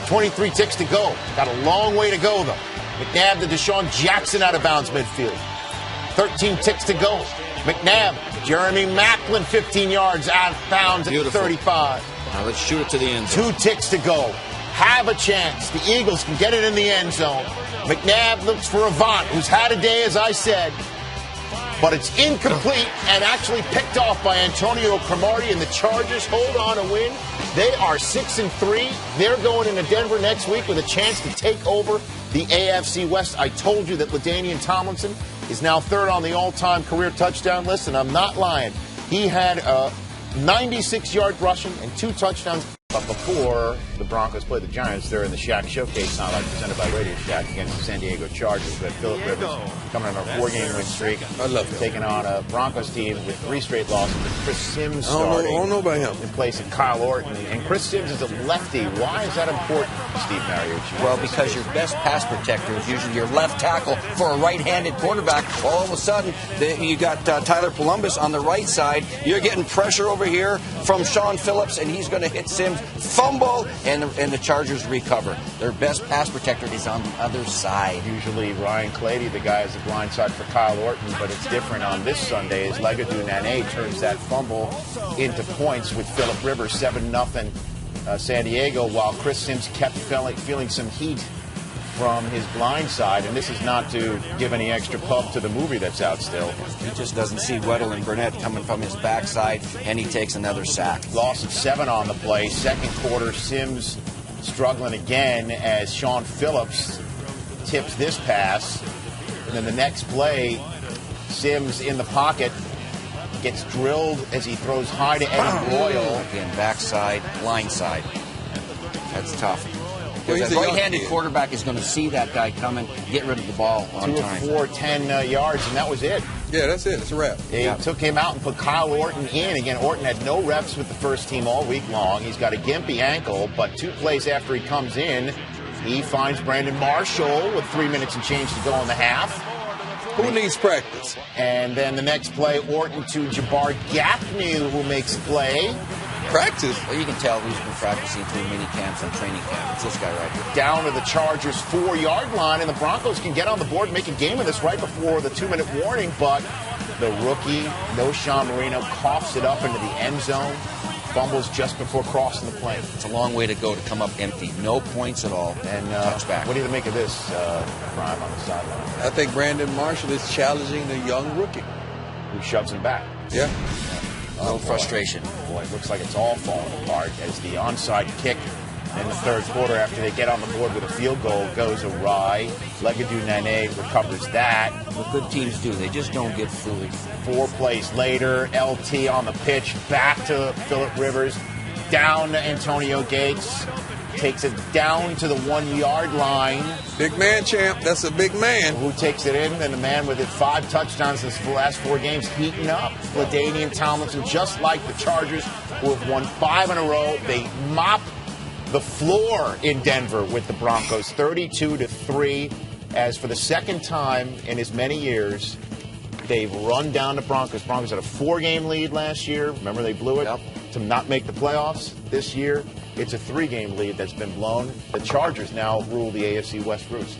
23 ticks to go. Got a long way to go, though. McNabb to Deshaun Jackson out of bounds midfield. 13 ticks to go. McNabb, Jeremy Maclin, 15 yards out of bounds at 35. Now let's shoot it to the end zone. 2 ticks to go. Have a chance. The Eagles can get it in the end zone. McNabb looks for Avant, who's had a day, as I said. But it's incomplete and actually picked off by Antonio Cromartie, and the Chargers hold on to win. They are 6-3. They're going into Denver next week with a chance to take over the AFC West. I told you that LaDainian Tomlinson is now third on the all-time career touchdown list, and I'm not lying. He had a 96-yard rushing and 2 touchdowns. But before the Broncos play the Giants, they're in the Shack Showcase highlight presented by Radio Shack against the San Diego Chargers. We have Philip Rivers coming on a 4-game win streak. I love it. Taking on a Broncos team with 3 straight losses with Chris Sims starting. I don't know about him. In place of Kyle Orton. And Chris Sims is a lefty. Why is that important, Steve Mariucci? Well, because your best pass protector is usually your left tackle for a right-handed quarterback. All of a sudden, you got Tyler Columbus on the right side. You're getting pressure over here from Sean Phillips, and he's going to hit Sims. Fumble, and the Chargers recover. Their best pass protector is on the other side. Usually Ryan Clady, the guy, is the blind side for Kyle Orton, but it's different on this Sunday as Legadou Nane turns that fumble into points with Philip Rivers, 7-0 San Diego, while Chris Sims kept feeling some heat from his blind side, and this is not to give any extra pub to the movie that's out still. He just doesn't see Weddle and Burnett coming from his backside, and he takes another sack. Loss of 7 on the play. Second quarter, Sims struggling again as Sean Phillips tips this pass. And then the next play, Sims in the pocket, gets drilled as he throws high to Eddie Royal. Again, backside, blind side. That's tough. Because Well, a right-handed quarterback is going to see that guy coming, get rid of the ball on 2 of time. 4, 10 yards, and that was it. Yeah, that's it. It's a wrap. They took him out and put Kyle Orton in. Again, Orton had no reps with the first team all week long. He's got a gimpy ankle, but 2 plays after he comes in, he finds Brandon Marshall with 3 minutes and change to go in the half. Who needs practice? And then the next play, Orton to Jabbar Gaffney, who makes the play. Practice? Well, you can tell he's been practicing through mini camps and training camp. It's this guy right here. Down to the Chargers' 4-yard line, and the Broncos can get on the board and make a game of this right before the 2-minute warning, but the rookie, Sean Marino, coughs it up into the end zone, fumbles just before crossing the plane. It's a long way to go to come up empty. No points at all. And touchback. What do you make of this, Prime, on the sideline? I think Brandon Marshall is challenging the young rookie. Who shoves him back? Yeah. No frustration. Boy, it looks like it's all falling apart as the onside kick in the third quarter after they get on the board with a field goal goes awry. Legadou Nane recovers that. What good teams do, they just don't get fooled. 4 plays later, LT on the pitch, back to Philip Rivers, down to Antonio Gates, takes it down to the 1-yard line. Big man, champ. That's a big man. Who takes it in? And the man with 5 touchdowns in the last 4 games, heating up. LaDainian Tomlinson, just like the Chargers, who have won 5 in a row. They mop the floor in Denver with the Broncos, 32-3. As for the second time in as many years, they've run down the Broncos. Broncos had a 4-game lead last year. Remember, they blew it to not make the playoffs. This year, it's a 3-game lead that's been blown. The Chargers now rule the AFC West roost.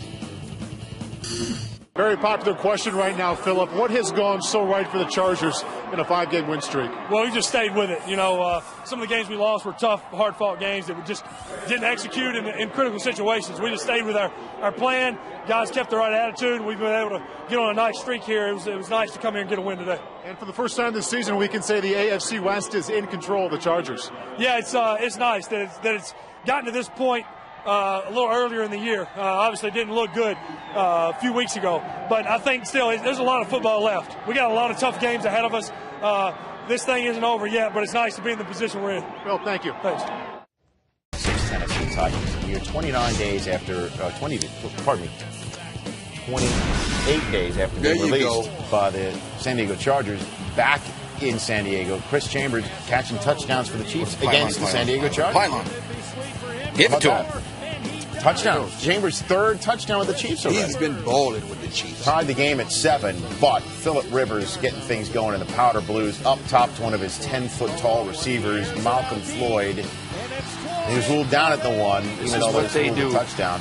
Very popular question right now, Philip. What has gone so right for the Chargers in a 5-game win streak? Well, we just stayed with it. You know, some of the games we lost were tough, hard-fought games that we just didn't execute in critical situations. We just stayed with our plan. Guys kept the right attitude, and we've been able to get on a nice streak here. It was nice to come here and get a win today. And for the first time this season, we can say the AFC West is in control of the Chargers. Yeah, it's nice that it's gotten to this point a little earlier in the year. Obviously, it didn't look good a few weeks ago, but I think still there's a lot of football left. We got a lot of tough games ahead of us. This thing isn't over yet, but it's nice to be in the position we're in. Well, thank you. Thanks. 6 Tennessee Titans here, 28 days after being released by the San Diego Chargers, back in San Diego. Chris Chambers catching touchdowns for the Chiefs against the San Diego Chargers. Pylon. Give it to him. Touchdown. Chambers' 3rd touchdown with the Chiefs already. He's been balling with the Chiefs. Tied the game at 7, but Phillip Rivers getting things going in the Powder Blues. Up top to one of his 10-foot-tall receivers, Malcolm Floyd. He was ruled down at the 1, even though there's a touchdown.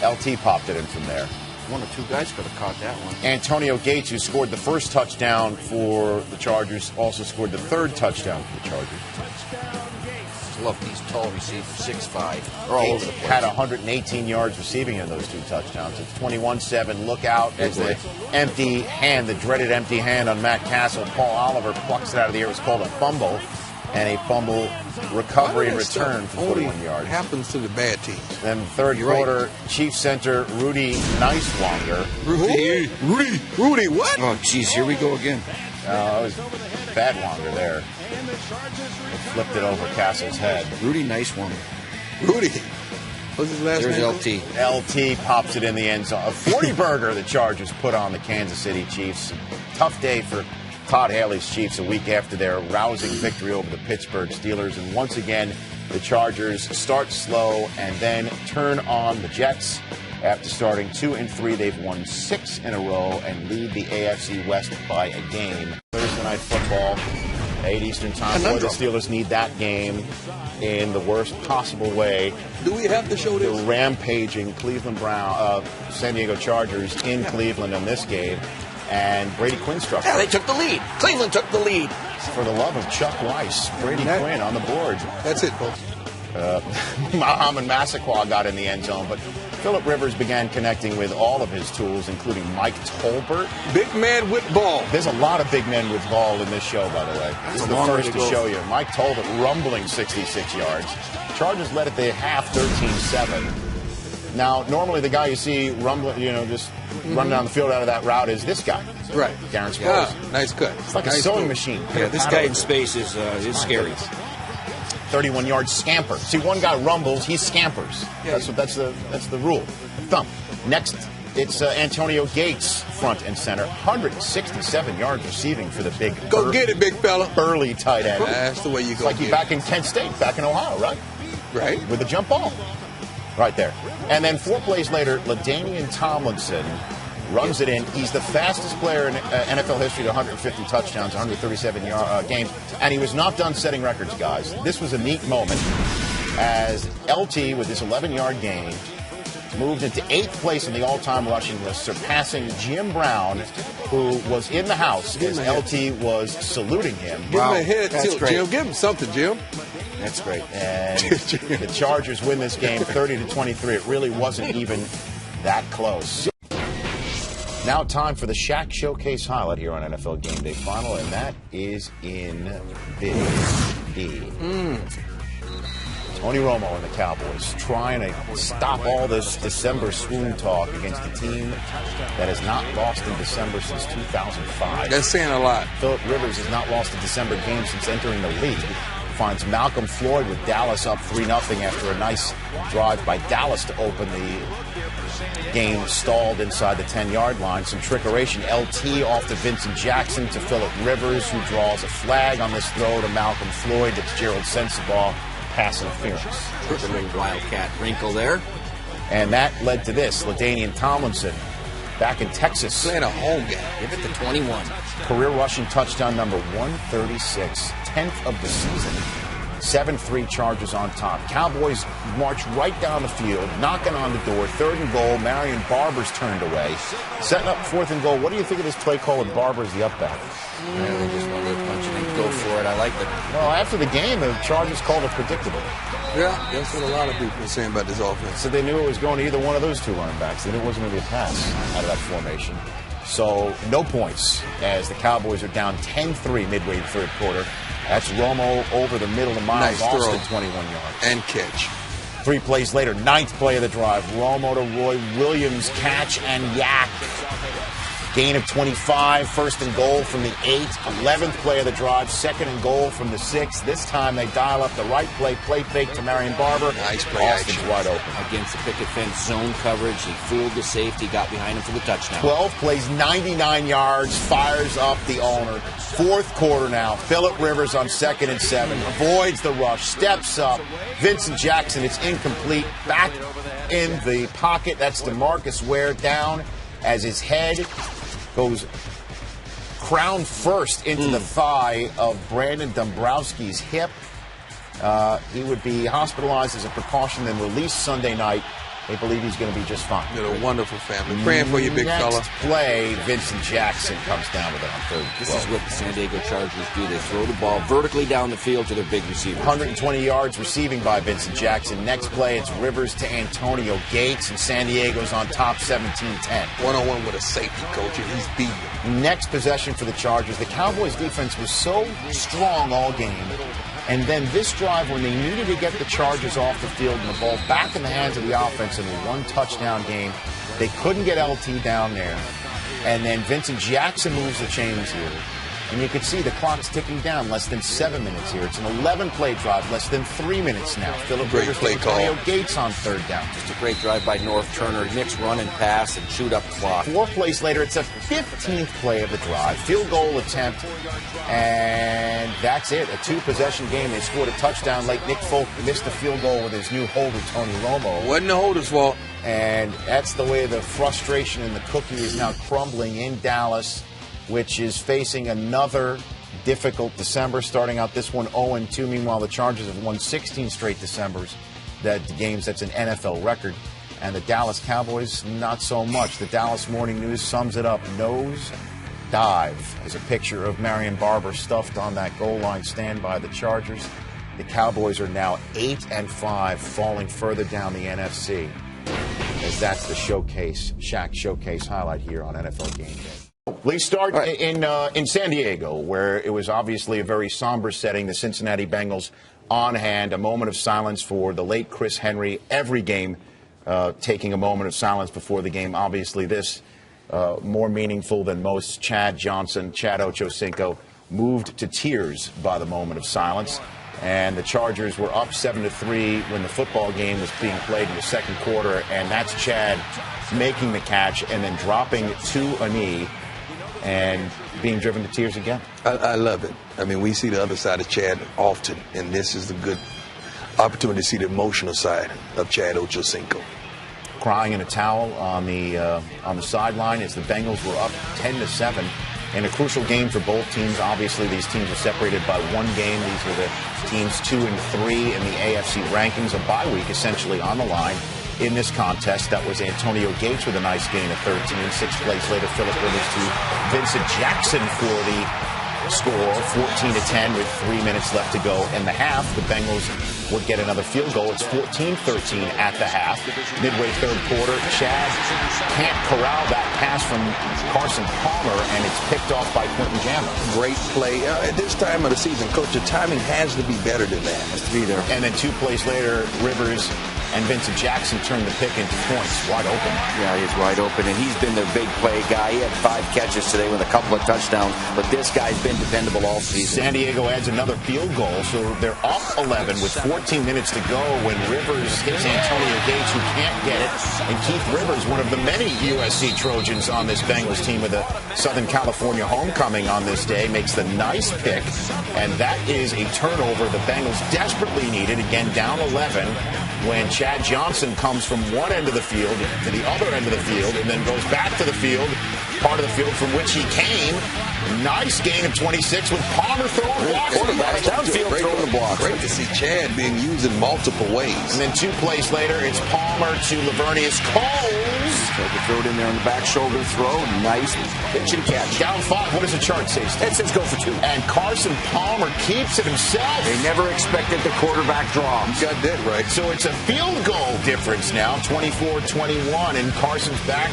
LT popped it in from there. One or two guys could have caught that one. Antonio Gates, who scored the first touchdown for the Chargers, also scored the third touchdown for the Chargers. Love these tall receivers, 6'5". They're all over the place. Had 118 yards receiving in those 2 touchdowns. It's 21-7. Look out as the empty hand, the dreaded empty hand on Matt Castle. Paul Oliver plucks it out of the air. It was called a fumble. And a fumble recovery and return for 41 yards. Happens to the bad teams. Then third quarter, Chiefs center Rudy Nicewanger. Rudy, what? Oh, geez, here we go again. It was bad Wanger there. It flipped it over Castle's head. Rudy Nicewanger. Rudy. What's his last name? There's LT pops it in the end zone. A 40-burger the Chargers put on the Kansas City Chiefs. Tough day for Todd Haley's Chiefs a week after their rousing victory over the Pittsburgh Steelers. And once again, the Chargers start slow and then turn on the Jets. After starting 2-3, they've won 6 in a row and lead the AFC West by a game. Thursday Night Football, 8 Eastern Time. Boy, the Steelers need that game in the worst possible way. Do we have to show this? The rampaging San Diego Chargers in Cleveland in this game. And Brady Quinn struck. Yeah, they took the lead. Cleveland took the lead. For the love of Chuck Weiss, Brady Quinn on the board. That's it, folks. Mohamed Massaquoi got in the end zone, but Phillip Rivers began connecting with all of his tools, including Mike Tolbert. Big man with ball. There's a lot of big men with ball in this show, by the way. This is the first to show you. Mike Tolbert rumbling 66 yards. Chargers led at the half 13-7. Now, normally the guy you see rumbling, just running down the field out of that route is this guy. Right. Darren Sproles. Yeah, nice cut. It's like a sewing machine. Yeah, this guy in space is scary. 31-yard scamper. See, one guy rumbles, he scampers. Yeah. That's the rule. Thumb. Next, it's Antonio Gates, front and center. 167 yards receiving for the big. Go get it, big fella. Burly tight end. That's the way you go. It's like he's back in Kent State, back in Ohio, right? Right. With a jump ball. Right there. And then 4 plays later, LaDainian Tomlinson runs it in. He's the fastest player in NFL history to 150 touchdowns, 137 games. And he was not done setting records, guys. This was a neat moment as LT, with this 11-yard gain, moved into 8th place in the all-time rushing list, surpassing Jim Brown, who was in the house as LT was saluting him. Give him a head tilt, Jim. Give him something, Jim. That's great. And the Chargers win this game 30-23. It really wasn't even that close. Now time for the Shaq Showcase highlight here on NFL Game Day Final, and that is in Big D. Tony Romo and the Cowboys trying to stop all this December swoon talk against a team that has not lost in December since 2005. That's saying a lot. Phillip Rivers has not lost a December game since entering the league. Finds Malcolm Floyd with Dallas up 3-0 after a nice drive by Dallas to open the game, stalled inside the 10-yard line. Some trickeration. LT off to Vincent Jackson to Phillip Rivers, who draws a flag on this throw to Malcolm Floyd. That's Gerald Sensabaugh. Pass interference. Trickling Wildcat wrinkle there. And that led to this. LaDainian Tomlinson back in Texas. Playing a home game. Give it to 21. Career rushing touchdown number 136. 10th of the season. 7-3 Chargers on top. Cowboys march right down the field, knocking on the door. 3rd and goal. Marion Barber's turned away. Setting up 4th and goal. What do you think of this play call with Barber as the up back? They just wanted to punch it and go for it. I like it. Well, after the game, the Chargers called it predictable. Yeah, that's what a lot of people are saying about this offense. So they knew it was going to either one of those two running backs. They knew it wasn't going to be a pass out of that formation. So no points as the Cowboys are down 10-3 midway in the 3rd quarter. That's Romo over the middle of Miles Austin, 21 yards. And catch. 3 plays later, 9th play of the drive. Romo to Roy Williams, catch and yak. Gain of 25, 1st and goal from the 8. 11th play of the drive, 2nd and goal from the 6. This time they dial up the right play fake to Marion Barber. Nice play Austin's action. wide open. Against the picket fence zone coverage, he fooled the safety, got behind him for the touchdown. 12 plays, 99 yards, fires up the owner. 4th quarter now. Phillip Rivers on 2nd and 7. Avoids the rush, steps up. Vincent Jackson, it's incomplete. Back in the pocket. That's DeMarcus Ware down as his head goes crown first into the thigh of Brandon Dombrowski's hip. He would be hospitalized as a precaution and released Sunday night. They believe he's going to be just fine. You're a wonderful family. Praying for you, big fella. Next play, Vincent Jackson comes down with it on third. This is what the San Diego Chargers do. They throw the ball vertically down the field to their big receivers. 120 yards receiving by Vincent Jackson. Next play, it's Rivers to Antonio Gates, and San Diego's on top 17-10. One-on-one with a safety, coach, and he's beaten. Next possession for the Chargers. The Cowboys' defense was so strong all game. And then this drive, when they needed to get the Chargers off the field and the ball back in the hands of the offense in a one-touchdown game, they couldn't get LT down there. And then Vincent Jackson moves the chains here. And you can see the clock's ticking down. Less than 7 minutes here. It's an 11-play drive. Less than 3 minutes now. Philip Rivers to Antonio Gates on third down. Just a great drive by North Turner. Knicks run and pass and shoot up the clock. 4 plays later, it's a 15th play of the drive. Field goal attempt. And that's it. A 2-possession game. They scored a touchdown late. Nick Folk missed a field goal with his new holder, Tony Romo. Wasn't the holder's fault. And that's the way the frustration and the cookie is now crumbling in Dallas, which is facing another difficult December, starting out this one 0-2. Meanwhile, the Chargers have won 16 straight Decembers. Games, that's an NFL record. And the Dallas Cowboys, not so much. The Dallas Morning News sums it up. Nose dive. There's a picture of Marion Barber stuffed on that goal line stand by the Chargers. The Cowboys are now 8-5, falling further down the NFC. As that's the Shaq Showcase highlight here on NFL Game Day. We start in San Diego, where it was obviously a very somber setting. The Cincinnati Bengals on hand. A moment of silence for the late Chris Henry. Every game taking a moment of silence before the game. Obviously this more meaningful than most. Chad Ochocinco, moved to tears by the moment of silence. And the Chargers were up 7-3 when the football game was being played in the second quarter. And that's Chad making the catch and then dropping to a knee and being driven to tears again. I love it. I mean, we see the other side of Chad often, and this is a good opportunity to see the emotional side of Chad Ochocinco. Crying in a towel on the sideline as the Bengals were up 10-7 in a crucial game for both teams. Obviously, these teams are separated by one game. These are the teams 2 and 3 in the AFC rankings. A bye week essentially on the line in this contest. That was Antonio Gates with a nice gain of 13. 6 plays later, Philip Rivers to Vincent Jackson for the score, 14-10 with 3 minutes left to go in the half. The Bengals would get another field goal. It's 14-13 at the half. Midway third quarter, Chad can't corral that pass from Carson Palmer, and it's picked off by Quentin Jammer. Great play. At this time of the season, Coach, the timing has to be better than that. Has to be there. And then 2 plays later, Rivers and Vincent Jackson turned the pick into points. Wide open. Yeah, he's wide open, and he's been their big play guy. He had 5 catches today with a couple of touchdowns, but this guy's been dependable all season. San Diego adds another field goal, so they're up 11 with 14 minutes to go when Rivers hits Antonio Gates, who can't get it. And Keith Rivers, one of the many USC Trojans on this Bengals team with a Southern California homecoming on this day, makes the nice pick, and that is a turnover the Bengals desperately needed. Again, down 11. When Chad Johnson comes from one end of the field to the other end of the field and then goes back to the field, part of the field from which he came. Nice gain of 26 with Palmer throwing blocks. Downfield throwing the blocks. Great to see Chad being used in multiple ways. And then 2 plays later, it's Palmer to Lavernius Coles. So they throw it in there on the back shoulder throw. Nice pitch and catch. Down 5. What does the chart say? It says go for 2. And Carson Palmer keeps it himself. They never expected the quarterback draw. You got that right. So it's a field goal difference now, 24-21, and Carson's back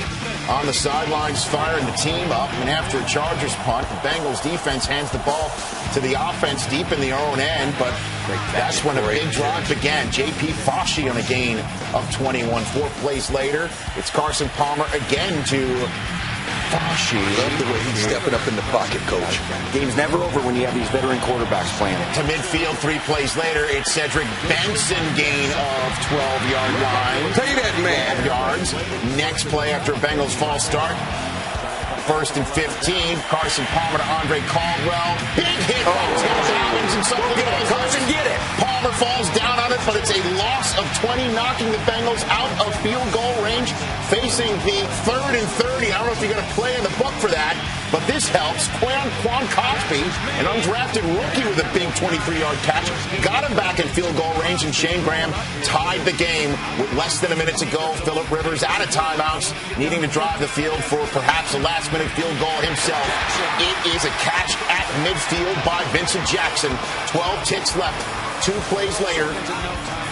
on the sidelines firing the team up. And after a Chargers punt, the Bengals defense hands the ball to the offense deep in their own end, but that's when a big drive began. J.P. Foshee on a gain of 21. 4 plays later, it's Carson Palmer again to Foshee. Love the way he's stepping up in the pocket, Coach. Game's never over when you have these veteran quarterbacks playing it. To midfield, 3 plays later, it's Cedric Benson gain of 12-yard line. Tell you that, man. 12 yards. Next play after a Bengals false start. 1st and 15. Carson Palmer to Andre Caldwell. Big hit by Tim Robbins, and somebody Carson get it. Palmer falls down on it, but it's a loss of 20, knocking the Bengals out of field goal range, facing the 3rd and 30. I don't know if you're going to play in the book for that, but this helps. Quan Cosby, an undrafted rookie with a big 23-yard catch, got him back in field goal range, and Shane Graham tied the game with less than a minute to go. Phillip Rivers out of timeouts, needing to drive the field for perhaps a last-minute field goal himself. It is a catch at midfield by Vincent Jackson. 12 ticks left. 2 plays later,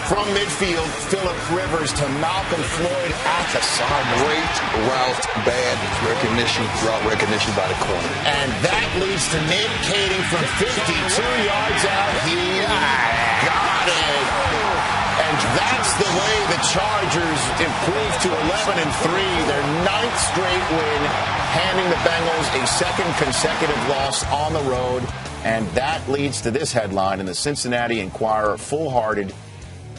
from midfield, Phillip Rivers to Malcolm Floyd at the side. Great route, bad recognition, route recognition by the corner. And that leads to Nate Kading from 52 yards out. He got it. And that's the way the Chargers improve to 11-3, their 9th straight win, handing the Bengals a 2nd consecutive loss on the road. And that leads to this headline in the Cincinnati Enquirer: full-hearted,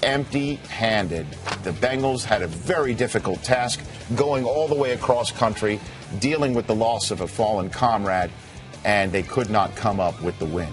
empty-handed. The Bengals had a very difficult task going all the way across country, dealing with the loss of a fallen comrade, and they could not come up with the win.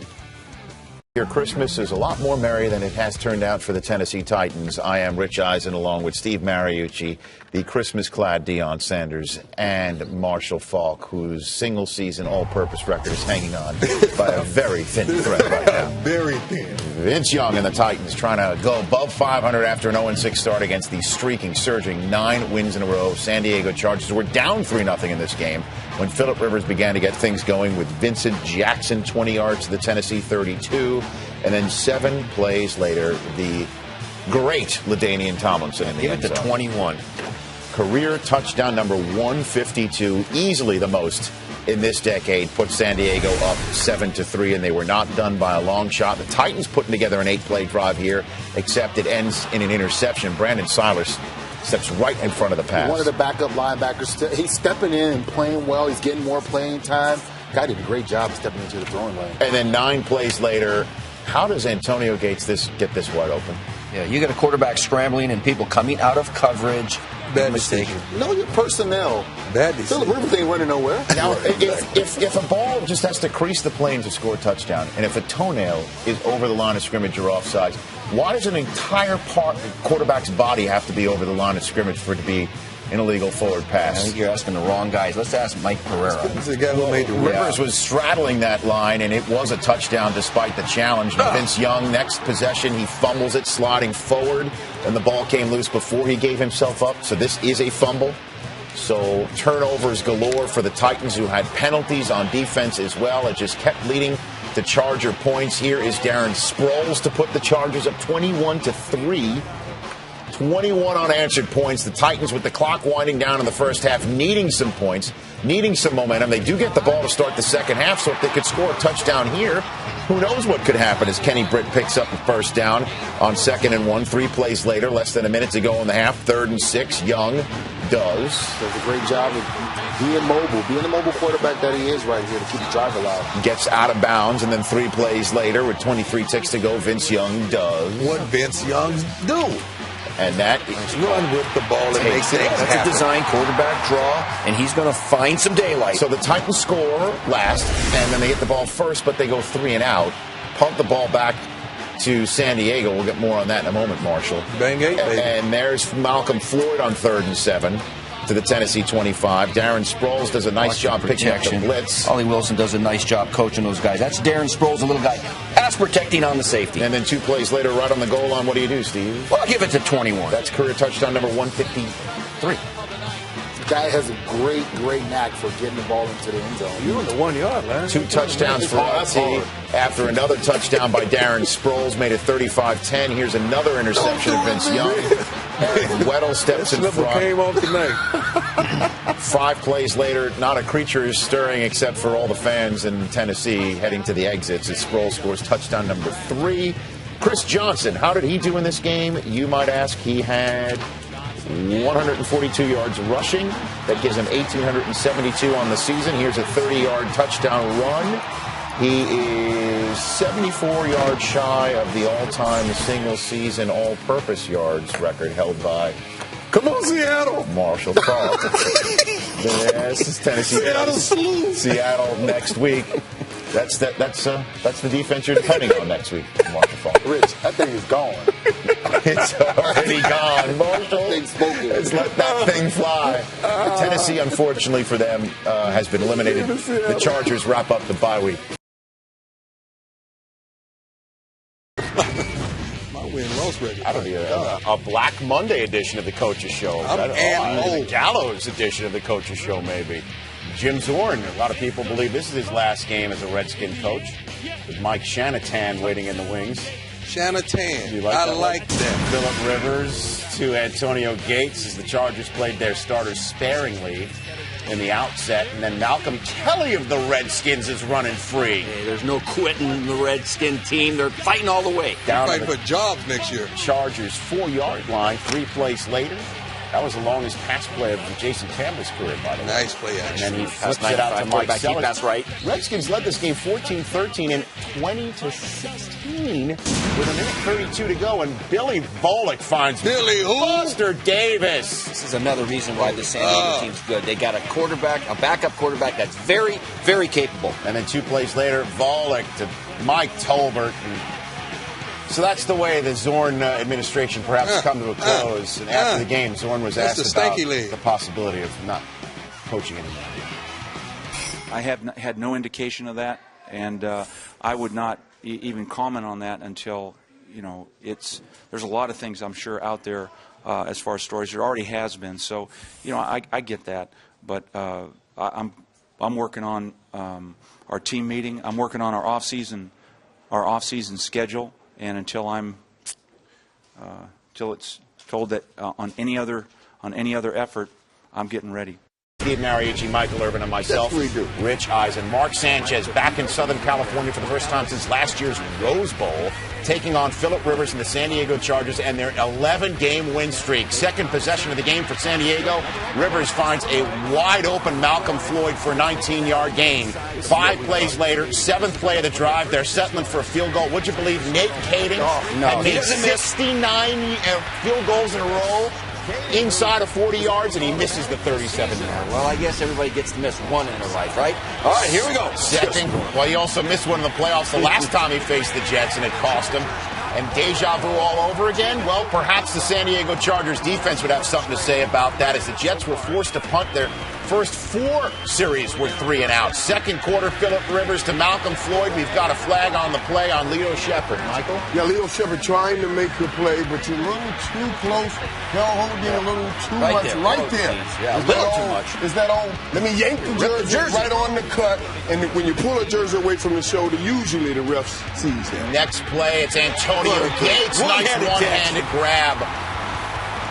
Your Christmas is a lot more merry than it has turned out for the Tennessee Titans. I am Rich Eisen, along with Steve Mariucci, the Christmas-clad Deion Sanders, and Marshall Falk, whose single-season all-purpose record is hanging on by a very thin thread right now. Very thin. Vince Young and the Titans trying to go above 500 after an 0-6 start against the streaking, surging 9 wins in a row. San Diego Chargers were down 3-0 in this game when Phillip Rivers began to get things going with Vincent Jackson, 20 yards to the Tennessee 32. And then 7 plays later, the great LaDainian Tomlinson in the end zone. Give it to 21. Career touchdown number 152, easily the most in this decade, put San Diego up 7-3, and they were not done by a long shot. The Titans putting together an 8-play drive here, except it ends in an interception. Brandon Silers steps right in front of the pass. One of the backup linebackers, he's stepping in and playing well. He's getting more playing time. Guy did a great job stepping into the throwing lane. And then 9 plays later, how does Antonio Gates get this wide open? Yeah, you get a quarterback scrambling and people coming out of coverage. Bad mistake. Know your personnel. Bad decision. Phillip Rivers ain't running nowhere. Now, if a ball just has to crease the plane to score a touchdown, and if a toenail is over the line of scrimmage or offsides, why does an entire quarterback's body have to be over the line of scrimmage for it to be an illegal forward pass? I think you're asking the wrong guys. Let's ask Mike Pereira. This is the guy who made the Rivers was straddling that line, and it was a touchdown despite the challenge. Vince Young, next possession, he fumbles it, sliding forward, and the ball came loose before he gave himself up. So this is a fumble. So turnovers galore for the Titans, who had penalties on defense as well. It just kept leading to Charger points. Here is Darren Sproles to put the Chargers up 21-3. 21 unanswered points. The Titans, with the clock winding down in the first half, needing some points, needing some momentum. They do get the ball to start the second half, so if they could score a touchdown here, who knows what could happen as Kenny Britt picks up the first down on 2nd and 1. 3 plays later, less than a minute to go in the half. 3rd and 6, Young does a great job of being the mobile quarterback that he is right here to keep the drive alive. Gets out of bounds, and then 3 plays later with 23 ticks to go, Vince Young does what Vince Young's do. And that is run with the ball and make things happen. That's a design quarterback draw, and he's going to find some daylight. So the Titans score last, and then they get the ball first, but they go 3 and out. Pump the ball back to San Diego. We'll get more on that in a moment, Marshall. Bang 8, baby. And there's Malcolm Floyd on 3rd and 7 to the Tennessee 25. Darren Sproles does a nice job picking up the blitz. Ollie Wilson does a nice job coaching those guys. That's Darren Sproles, a little guy, pass protecting on the safety. And then 2 plays later, right on the goal line, what do you do, Steve? Well, I'll give it to 21. That's career touchdown number 153. The guy has a great knack for getting the ball into the end zone. You're on the 1 yard line. 2 touchdowns for LT after another touchdown by Darren Sproles, made it 35-10. Here's another interception of Vince Young. And Weddle steps in front. Came off tonight. 5 plays later, not a creature is stirring except for all the fans in Tennessee heading to the exits as Sproles scores touchdown number 3. Chris Johnson, how did he do in this game? You might ask. He had 142 yards rushing. That gives him 1,872 on the season. Here's a 30-yard touchdown run. He is 74 yards shy of the all-time single-season all-purpose yards record held by Come on, Seattle. Marshall Faulk. This is Tennessee. Seattle next week. That's the defense you're depending on next week, Marshall Faulk. Rich, that thing is gone. It's already gone, Marshall. Let's let that thing fly. Tennessee, unfortunately for them, has been eliminated. The Chargers wrap up the bye week. That'll be a Black Monday edition of the Coach's Show. A Gallows edition of the Coach's Show, maybe. Jim Zorn, a lot of people believe this is his last game as a Redskin coach, with Mike Shanahan waiting in the wings. Shanahan. I like that. Phillip Rivers to Antonio Gates as the Chargers played their starters sparingly in the outset. And then Malcolm Kelly of the Redskins is running free. Hey, there's no quitting in the Redskin team. They're fighting all the way. They're fighting for jobs next year. Chargers 4-yard line, 3 plays later. That was the longest pass play of Jason Campbell's career, by the way. Nice play, actually. And then he flips it out to Mike Selleck. That's right. Redskins led this game 14-13 and 20-16 with a minute 32 to go. And Billy Volek finds Buster Davis. This is another reason why the San Diego team's good. They got a backup quarterback that's very, very capable. And then 2 plays later, Volek to Mike Tolbert. So that's the way the Zorn administration perhaps come to a close. And after the game, Zorn was asked about the possibility of not coaching anymore. I have had no indication of that, and I would not even comment on that until, there's a lot of things I'm sure out there as far as stories. There already has been. So, I get that. But I'm working on our team meeting. I'm working on our off-season schedule. And until it's told that on any other effort, I'm getting ready. Steve Mariucci, Michael Irvin, and myself, Rich Eisen. Mark Sanchez back in Southern California for the first time since last year's Rose Bowl, taking on Phillip Rivers and the San Diego Chargers and their 11-game win streak. Second possession of the game for San Diego. Rivers finds a wide-open Malcolm Floyd for a 19-yard gain. 5 plays later, 7th play of the drive, they're settling for a field goal. Would you believe Nate Kading had made 69 field goals in a row inside of 40 yards, and he misses the 37-yard. Well, I guess everybody gets to miss one in their life, right? All right, here we go. Second. Well, he also missed one in the playoffs the last time he faced the Jets, and it cost him. And deja vu all over again? Well, perhaps the San Diego Chargers defense would have something to say about that, as the Jets were forced to punt their first 4 series were 3 and out. Second quarter, Phillip Rivers to Malcolm Floyd. We've got a flag on the play on Leo Shepard. Michael? Yeah, Leo Shepard trying to make the play, but you're a little too close. They'll hold you a little too much right there. Yeah, a little too much. Is that all? Let me yank the jersey right on the cut, and when you pull a jersey away from the shoulder, usually the ref sees that. Next play, it's Antonio Gates. Nice one-handed grab.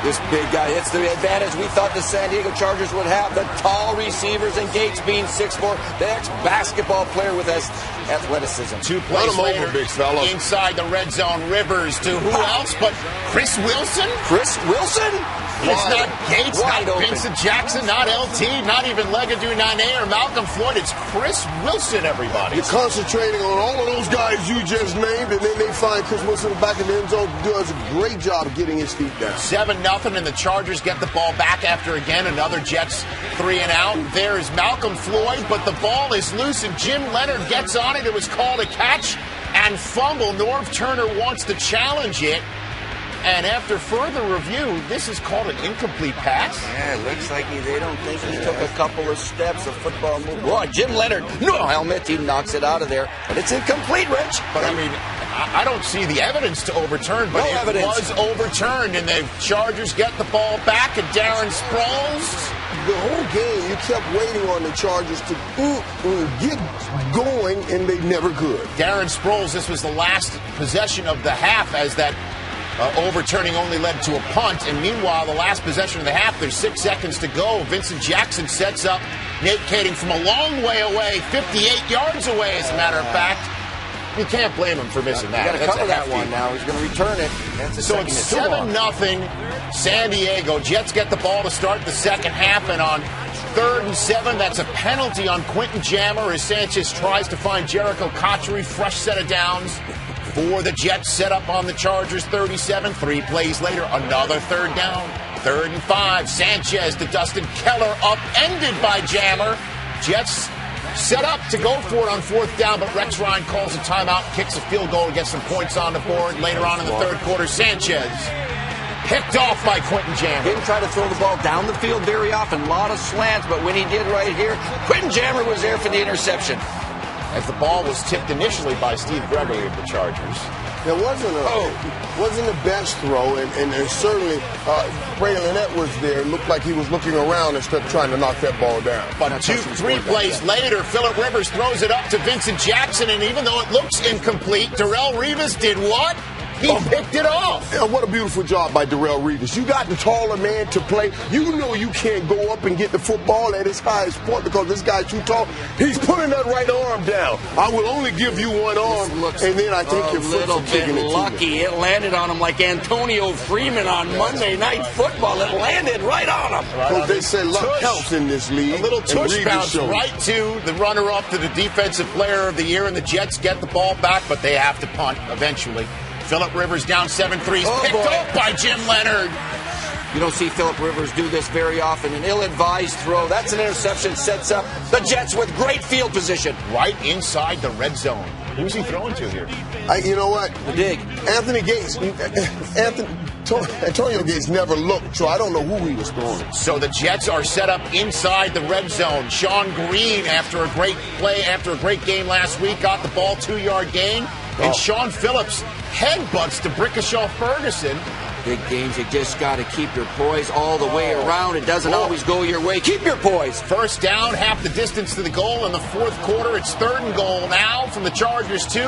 This big guy, it's the advantage we thought the San Diego Chargers would have. The tall receivers and Gates being 6'4", the ex-basketball player with athleticism. 2 plays later, big fella. Inside the red zone, Rivers to who else but Chris Wilson? Chris Wilson? It's not Gates, not Vincent Jackson, not LT, not even Legadou Nane or Malcolm Floyd. It's Chris Wilson, everybody. You're concentrating on all of those guys you just named, and then they find Chris Wilson back in the end zone. Does a great job of getting his feet down. 7-0, and the Chargers get the ball back after, again, another Jets 3 and out. There is Malcolm Floyd, but the ball is loose, and Jim Leonard gets on it. It was called a catch and fumble. Norv Turner wants to challenge it. And after further review, this is called an incomplete pass. Yeah, it looks like they don't think he took a couple of steps of football move. Boy, Jim Leonard, no helmet, he knocks it out of there. But it's incomplete, Rich. But I mean, I don't see the evidence to overturn, but it was overturned, and the Chargers get the ball back, and Darren Sproles. The whole game, you kept waiting on the Chargers to get going, and they never could. Darren Sproles, this was the last possession of the half, as that overturning only led to a punt. And meanwhile, the last possession of the half, there's 6 seconds to go. Vincent Jackson sets up Nate Kading from a long way away, 58 yards away, as a matter of fact. You can't blame him for missing that. You got to cover that one now. He's going to return it. So it's 7-0 San Diego. Jets get the ball to start the second half, and on 3rd and 7, that's a penalty on Quentin Jammer as Sanchez tries to find Jericho Cotchery. Fresh set of downs for the Jets, set up on the Chargers 37. 3 plays later, another 3rd down. 3rd and 5. Sanchez to Dustin Keller, upended by Jammer. Jets set up to go for it on 4th down, but Rex Ryan calls a timeout, kicks a field goal to get some points on the board. Later on in the 3rd quarter, Sanchez picked off by Quentin Jammer. Didn't try to throw the ball down the field very often. A lot of slants, but when he did right here, Quentin Jammer was there for the interception. As the ball was tipped initially by Steve Gregory of the Chargers. It wasn't the best throw, and certainly Braylon Edwards there looked like he was looking around instead of trying to knock that ball down. But 2-3 plays later, Phillip Rivers throws it up to Vincent Jackson, and even though it looks incomplete, Darrelle Revis did what? He picked it off. Yeah, what a beautiful job by Darrelle Revis. You got the taller man to play. You know you can't go up and get the football at his highest point because this guy's too tall. He's putting that right arm down. I will only give you one arm, and then I think your foot's little bit lucky. It landed on him like Antonio Freeman on Monday Night Football. It landed right on him. Well, they say luck helps in this league. A little tush bounce right to the runner-up to the Defensive Player of the Year, and the Jets get the ball back, but they have to punt eventually. Phillip Rivers down 7-3. Picked up by Jim Leonard. You don't see Phillip Rivers do this very often. An ill-advised throw. That's an interception. Sets up the Jets with great field position. Right inside the red zone. Who's he throwing to here? You know what? The dig. Anthony Gates. Antonio Gates never looked, so I don't know who he was throwing. So the Jets are set up inside the red zone. Sean Green, after a great play, after a great game last week, got the ball, 2-yard gain. And Sean Phillips headbutts to Brickashaw Ferguson. Big games, you just got to keep your poise all the way around. It doesn't always go your way. Keep your poise. 1st down, half the distance to the goal in the 4th quarter. It's 3rd and goal now from the Chargers 2.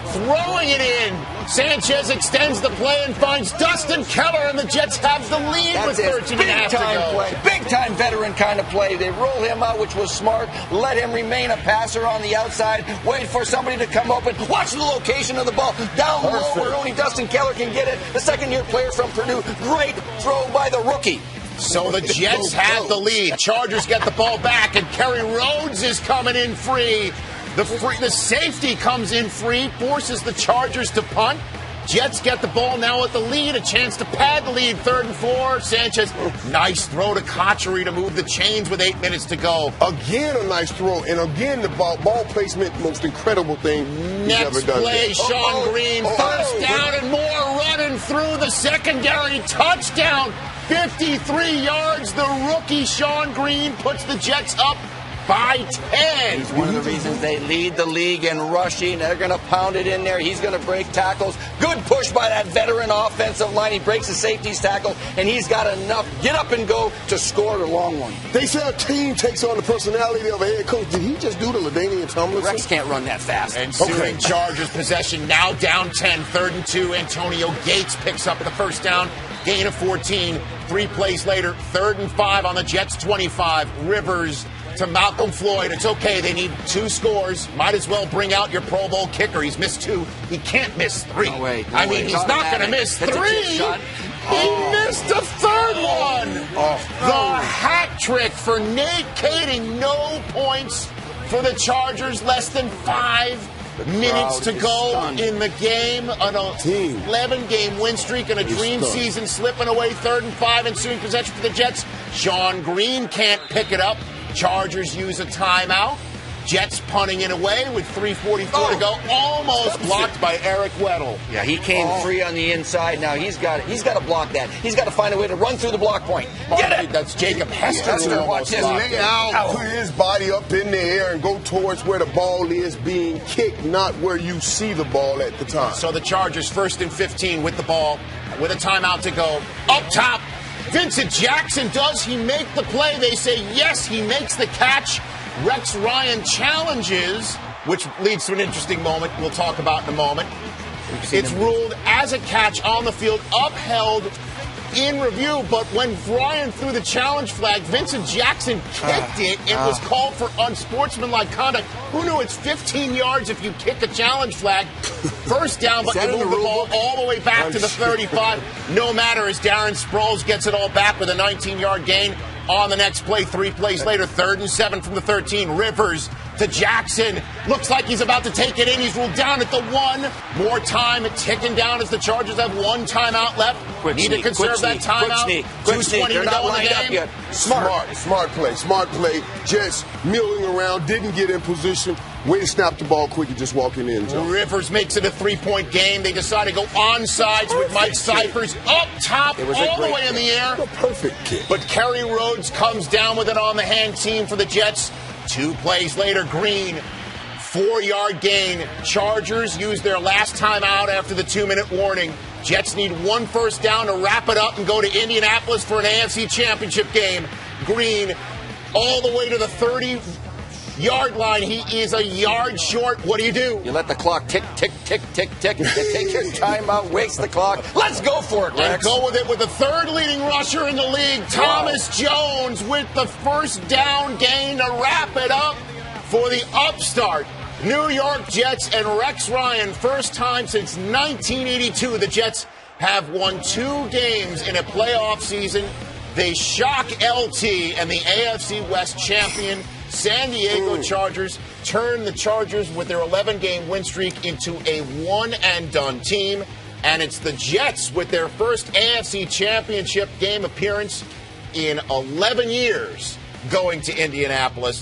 Throwing it in. Sanchez extends the play and finds Dustin Keller, and the Jets have the lead with 13 and a half to go. Play. Big-time veteran kind of play. They roll him out, which was smart. Let him remain a passer on the outside. Wait for somebody to come open. Watch the location of the ball. Down low where only Dustin Keller can get it. The second-year player from Purdue. Great throw by the rookie. So the Jets have the lead. Chargers get the ball back, and Kerry Rhodes is coming in free. The safety comes in free, forces the Chargers to punt. Jets get the ball now at the lead, a chance to pad the lead, 3rd and 4. Sanchez, nice throw to Cotchery to move the chains with 8 minutes to go. Again, a nice throw, and again, the ball placement, most incredible thing he's ever done. Next play, Sean Green, 1st down and more, running through the secondary, touchdown, 53 yards. The rookie Sean Green puts the Jets up by 10. He's one of the reasons they lead the league in rushing. They're going to pound it in there. He's going to break tackles. Good push by that veteran offensive line. He breaks the safety's tackle, and he's got enough get up and go to score the long one. They say a team takes on the personality of a head coach. Did he just do the LaDainian Tomlinson? Rex can't run that fast. Ensuing Chargers possession now down 10, 3rd and 2. Antonio Gates picks up the 1st down. Gain of 14. 3 plays later, 3rd and 5 on the Jets 25. Rivers to Malcolm Floyd. It's okay. They need 2 scores. Might as well bring out your Pro Bowl kicker. He's missed 2. He can't miss 3. No way. He's not going to miss 3. He missed a 3rd one. The hat trick for Nate Kading. No points for the Chargers. Less than 5 minutes to go in the game. An 11-game win streak and a dream season slipping away. 3rd and 5 ensuing possession for the Jets. Sean Green can't pick it up. Chargers use a timeout. Jets punting it away with 3:44 to go. Almost blocked by Eric Weddle. Yeah, he came free on the inside. Now he's got to block that. He's got to find a way to run through the block point. Get it! That's Jacob Hester. Watch him lay out, put his body up in the air, and go towards where the ball is being kicked, not where you see the ball at the time. So the Chargers 1st and 15 with the ball, with a timeout to go. Up top, Vincent Jackson, does he make the play? They say yes, he makes the catch. Rex Ryan challenges, which leads to an interesting moment we'll talk about in a moment. It's ruled as a catch on the field, upheld in review, but when Ryan threw the challenge flag, Vincent Jackson kicked it. It was called for unsportsmanlike conduct. Who knew it's 15 yards if you kick a challenge flag? 1st down, but you move the ball all the way back to the 35. No matter as Darren Sproles gets it all back with a 19-yard gain on the next play. 3 plays later, 3rd and 7 from the 13. Rivers to Jackson. Looks like he's about to take it in. He's ruled down at the 1. More time ticking down as the Chargers have 1 timeout left. Need to conserve that timeout. Quick sneak. They're not lined up yet. Smart play. Jets milling around, didn't get in position. Way to snap the ball quick and just walk in the end zone. Rivers makes it a 3-point game. They decide to go onsides with Mike Cyphers up top, all the way in the air. A perfect kick. But Kerry Rhodes comes down with it on the hand team for the Jets. 2 plays later, Green, 4-yard gain. Chargers use their last time out after the 2-minute warning. Jets need 1 first down to wrap it up and go to Indianapolis for an AFC Championship game. Green all the way to the 30-yard line. He is a yard short. What do? You let the clock tick, tick, tick, tick, tick. You take your time out, waste the clock. Let's go for it, Rex. And go with it with the 3rd leading rusher in the league, Thomas Jones, with the first down gain to wrap it up for the upstart New York Jets and Rex Ryan. First time since 1982 the Jets have won 2 games in a playoff season. They shock LT and the AFC West champion San Diego Chargers turn the Chargers with their 11-game win streak into a one-and-done team. And it's the Jets with their first AFC Championship game appearance in 11 years going to Indianapolis.